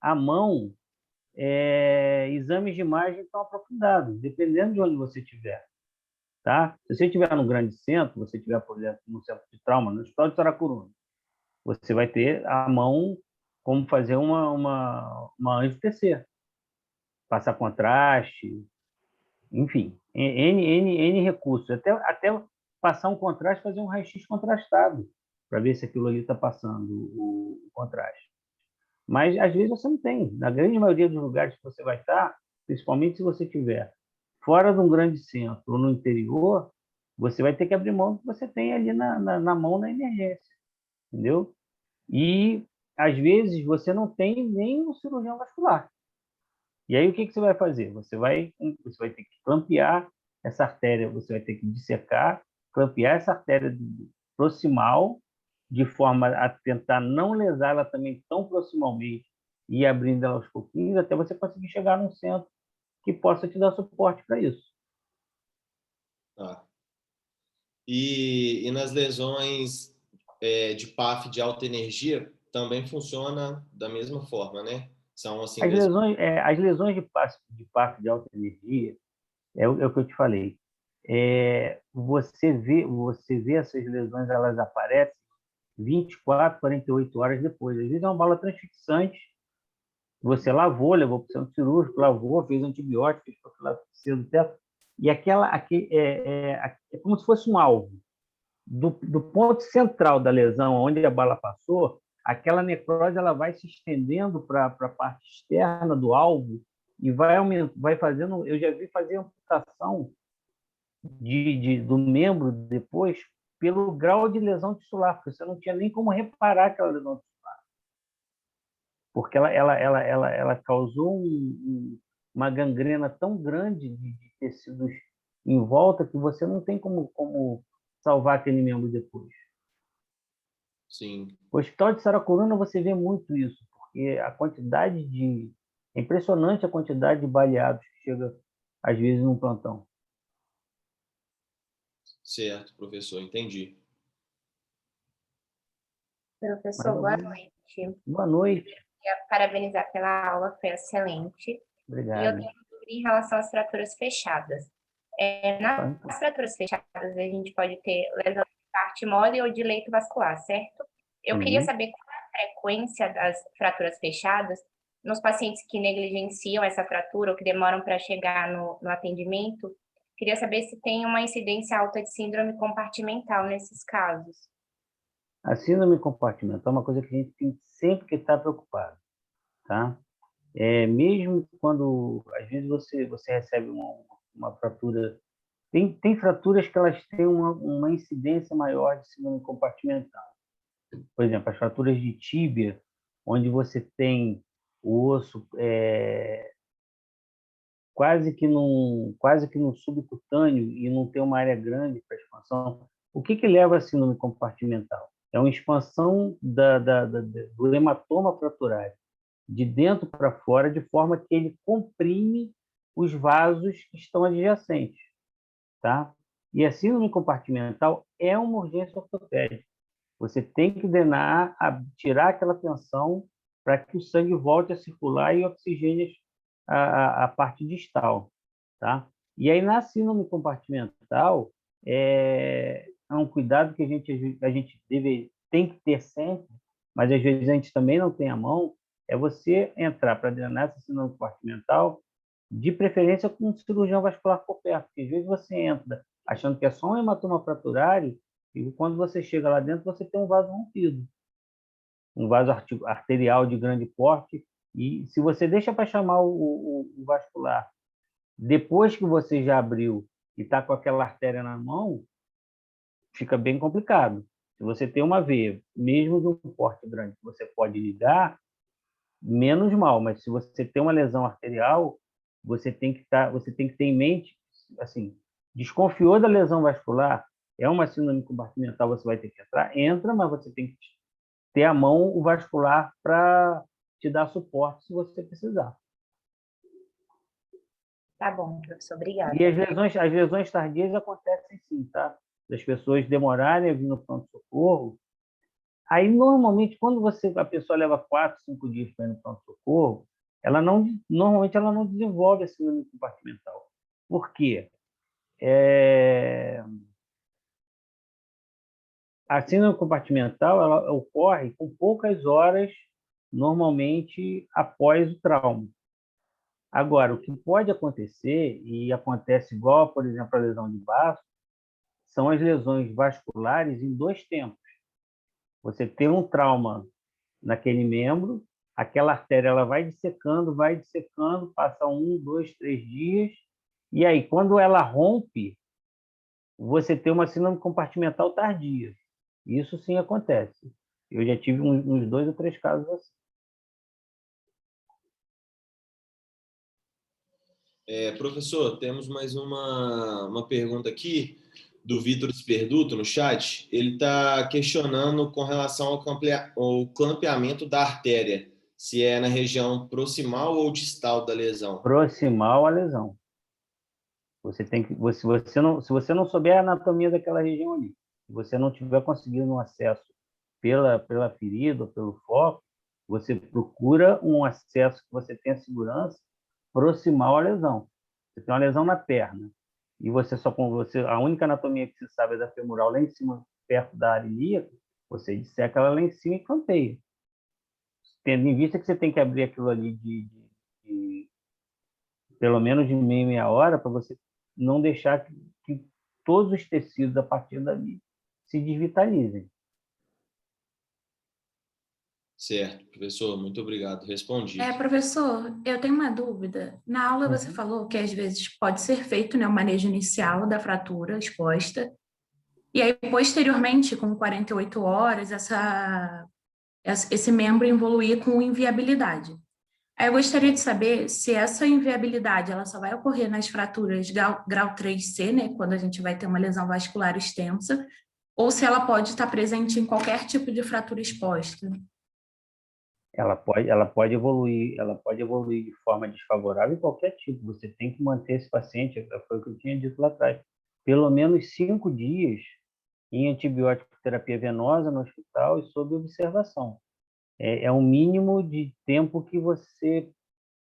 à mão exames de imagem tão aprofundados, dependendo de onde você estiver, tá? Se você estiver num grande centro, você estiver, por exemplo, no centro de trauma, no Hospital de Saracuruna, você vai ter à mão como fazer uma anjo-TC, passar contraste, enfim, N recursos, até passar um contraste, fazer um raio-x contrastado, para ver se aquilo ali está passando o contraste. Mas, às vezes, você não tem. Na grande maioria dos lugares que você vai estar, principalmente se você estiver fora de um grande centro ou no interior, você vai ter que abrir mão do que você tem ali na mão na emergência, entendeu? E, às vezes, você não tem nem um cirurgião vascular. E aí, o que você vai fazer? Você vai ter que clampear essa artéria, você vai ter que dissecar, clampear essa artéria proximal, de forma a tentar não lesá-la também tão proximalmente e abrindo ela aos pouquinhos, até você conseguir chegar num centro que possa te dar suporte para isso. Tá. E nas lesões de PAF de alta energia também funciona da mesma forma, né? São assim As lesões de alta energia é o que eu te falei. Você vê essas lesões, elas aparecem 24, 48 horas depois. Às vezes é uma bala transfixante, você lavou, levou para o centro cirúrgico, lavou, fez antibiótico, fez profilaxia do teto, e é como se fosse um alvo. Do ponto central da lesão, onde a bala passou, aquela necrose ela vai se estendendo para a parte externa do alvo e vai fazendo. Eu já vi fazer amputação do membro depois pelo grau de lesão tissular, porque você não tinha nem como reparar aquela lesão tissular, porque ela causou uma gangrena tão grande de tecidos em volta que você não tem como salvar aquele membro depois. Sim. O Hospital de Saracuruna você vê muito isso, porque é impressionante a quantidade de baleados que chega às vezes num plantão. Certo, professor, entendi. Professor, boa noite. Boa noite. Queria parabenizar pela aula, foi excelente. E eu Obrigado. tenho dúvida em relação às fraturas fechadas. Nas fraturas fechadas, a gente pode ter lesão de parte mole ou de leito vascular, certo? Eu queria saber qual é a frequência das fraturas fechadas nos pacientes que negligenciam essa fratura ou que demoram para chegar no atendimento. Queria saber se tem uma incidência alta de síndrome compartimental nesses casos. A síndrome compartimental é uma coisa que a gente tem sempre que estar preocupado, tá? Mesmo quando, às vezes, você recebe uma fratura. Tem fraturas que elas têm uma incidência maior de síndrome compartimental. Por exemplo, as fraturas de tíbia, onde você tem o osso quase que no subcutâneo e não tem uma área grande para expansão. O que leva a síndrome compartimental? É uma expansão do hematoma fraturário, de dentro para fora, de forma que ele comprime os vasos que estão adjacentes, tá? E a síndrome compartimental é uma urgência ortopédica. Você tem que drenar, tirar aquela tensão para que o sangue volte a circular e oxigene a parte distal, tá? E aí, na síndrome compartimental, é um cuidado que a gente tem que ter sempre, mas às vezes a gente também não tem a mão, é você entrar para drenar essa síndrome compartimental, de preferência com um cirurgião vascular por perto, porque às vezes você entra achando que é só um hematoma fraturário, e quando você chega lá dentro, você tem um vaso rompido, um vaso arterial de grande porte, e se você deixa para chamar o vascular, depois que você já abriu e está com aquela artéria na mão, fica bem complicado. Se você tem uma veia, mesmo de um porte grande, que você pode ligar, menos mal, mas se você tem uma lesão arterial, você tem que ter em mente, assim, desconfiou da lesão vascular, é uma síndrome compartimental, você vai ter que entra, mas você tem que ter à mão o vascular para te dar suporte se você precisar. Tá bom, professor, obrigada. E as lesões tardias acontecem sim, tá? Das pessoas demorarem a vir no pronto-socorro. Aí, normalmente, quando a pessoa leva 4, 5 dias para ir no pronto-socorro, normalmente ela não desenvolve a síndrome compartimental. Por quê? A síndrome compartimental ela ocorre com poucas horas, normalmente, após o trauma. Agora, o que pode acontecer, e acontece igual, por exemplo, a lesão de baço, são as lesões vasculares em 2 tempos. Você tem um trauma naquele membro, aquela artéria ela vai dissecando, passa 1, 2, 3 dias, e aí, quando ela rompe, você tem uma síndrome compartimental tardia. Isso sim acontece. Eu já tive uns 2 ou 3 casos assim. Professor, temos mais uma pergunta aqui do Vitor Sperduto no chat. Ele está questionando com relação ao clampeamento da artéria, se é na região proximal ou distal da lesão. Proximal à lesão. Se você não souber a anatomia daquela região ali, se você não tiver conseguindo um acesso pela ferida ou pelo foco, você procura um acesso que você tenha segurança proximal à lesão. Você tem uma lesão na perna e a única anatomia que você sabe é da femoral lá em cima, perto da área ilíaca, você disseca ela lá em cima e clampeia. Tendo em vista que você tem que abrir aquilo ali de pelo menos de meia hora para você não deixar que todos os tecidos a partir dali se desvitalizem. Certo, professor, muito obrigado. Respondi. Professor, eu tenho uma dúvida. Na aula você falou que às vezes pode ser feito, né, o manejo inicial da fratura exposta, e aí posteriormente, com 48 horas, esse membro evoluir com inviabilidade. Aí eu gostaria de saber se essa inviabilidade ela só vai ocorrer nas fraturas grau 3C, né, quando a gente vai ter uma lesão vascular extensa, ou se ela pode estar presente em qualquer tipo de fratura exposta. Ela pode evoluir de forma desfavorável em qualquer tipo. Você tem que manter esse paciente, foi o que eu tinha dito lá atrás, pelo menos 5 dias em antibiótico terapia venosa no hospital e sob observação. É o mínimo de tempo que você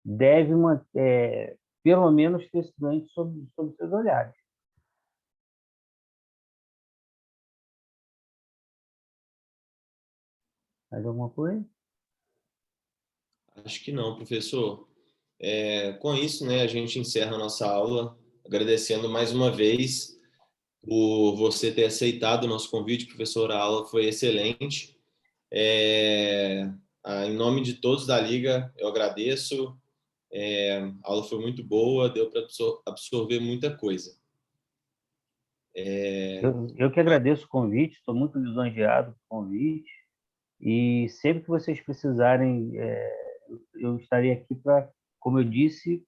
deve manter, pelo menos ter esse doente sob seus olhares. Mais alguma coisa? Acho que não, professor. Com isso, né, a gente encerra a nossa aula, agradecendo mais uma vez por você ter aceitado o nosso convite, professor. A aula foi excelente. Em nome de todos da Liga, eu agradeço. A aula foi muito boa, deu para absorver muita coisa. Eu que agradeço o convite, estou muito lisonjeado com o convite, e sempre que vocês precisarem, eu estarei aqui para como eu disse,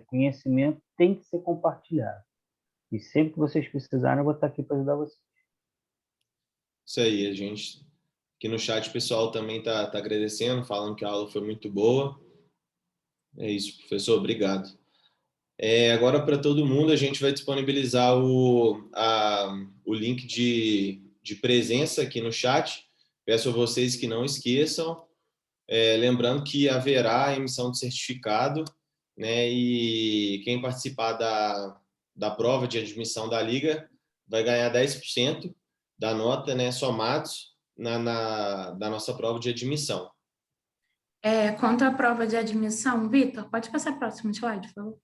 conhecimento tem que ser compartilhado. E sempre que vocês precisarem, eu vou estar aqui para ajudar vocês. Isso aí, a gente aqui no chat o pessoal também tá agradecendo, falando que a aula foi muito boa. É isso, professor, obrigado. Agora, para todo mundo, a gente vai disponibilizar o link de presença aqui no chat. Peço a vocês que não esqueçam. Lembrando que haverá emissão de certificado, né? E quem participar da prova de admissão da Liga vai ganhar 10% da nota, né, somados da nossa prova de admissão. Quanto à prova de admissão, Vitor, pode passar para o próximo slide, por favor.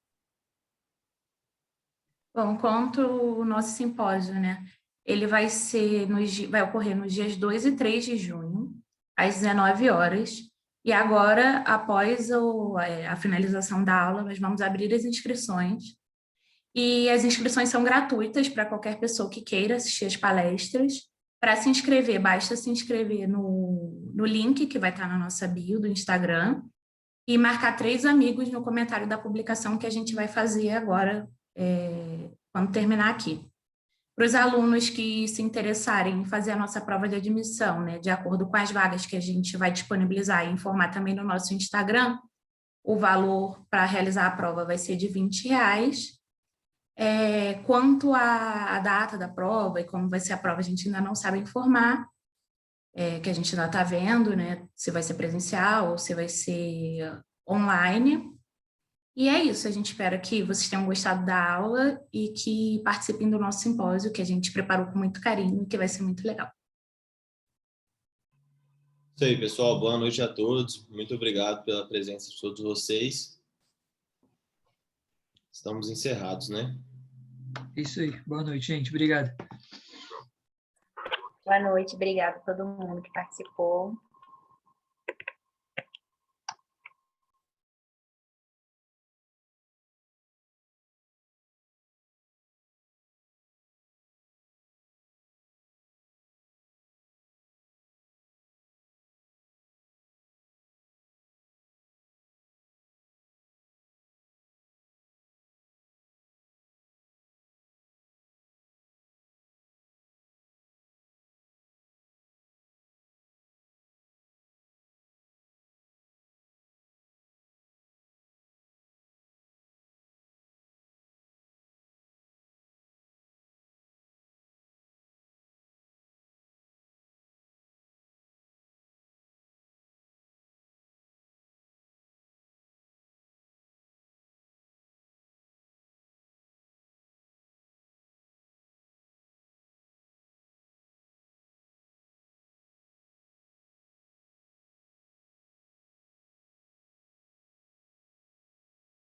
Bom, quanto ao nosso simpósio, né? Ele vai ocorrer nos dias 2 e 3 de junho, às 19 horas. E agora, após a finalização da aula, nós vamos abrir as inscrições. E as inscrições são gratuitas para qualquer pessoa que queira assistir as palestras. Para se inscrever, basta se inscrever no link que vai estar na nossa bio do Instagram e marcar 3 amigos no comentário da publicação que a gente vai fazer agora, quando terminar aqui. Para os alunos que se interessarem em fazer a nossa prova de admissão, né, de acordo com as vagas que a gente vai disponibilizar e informar também no nosso Instagram, o valor para realizar a prova vai ser de R$20. Quanto à data da prova e como vai ser a prova, a gente ainda não sabe informar, que a gente ainda está vendo, né, se vai ser presencial ou se vai ser online. E é isso, a gente espera que vocês tenham gostado da aula e que participem do nosso simpósio, que a gente preparou com muito carinho e que vai ser muito legal. Isso aí, pessoal. Boa noite a todos. Muito obrigado pela presença de todos vocês. Estamos encerrados, né? Isso aí. Boa noite, gente. Obrigado. Boa noite, obrigada a todo mundo que participou.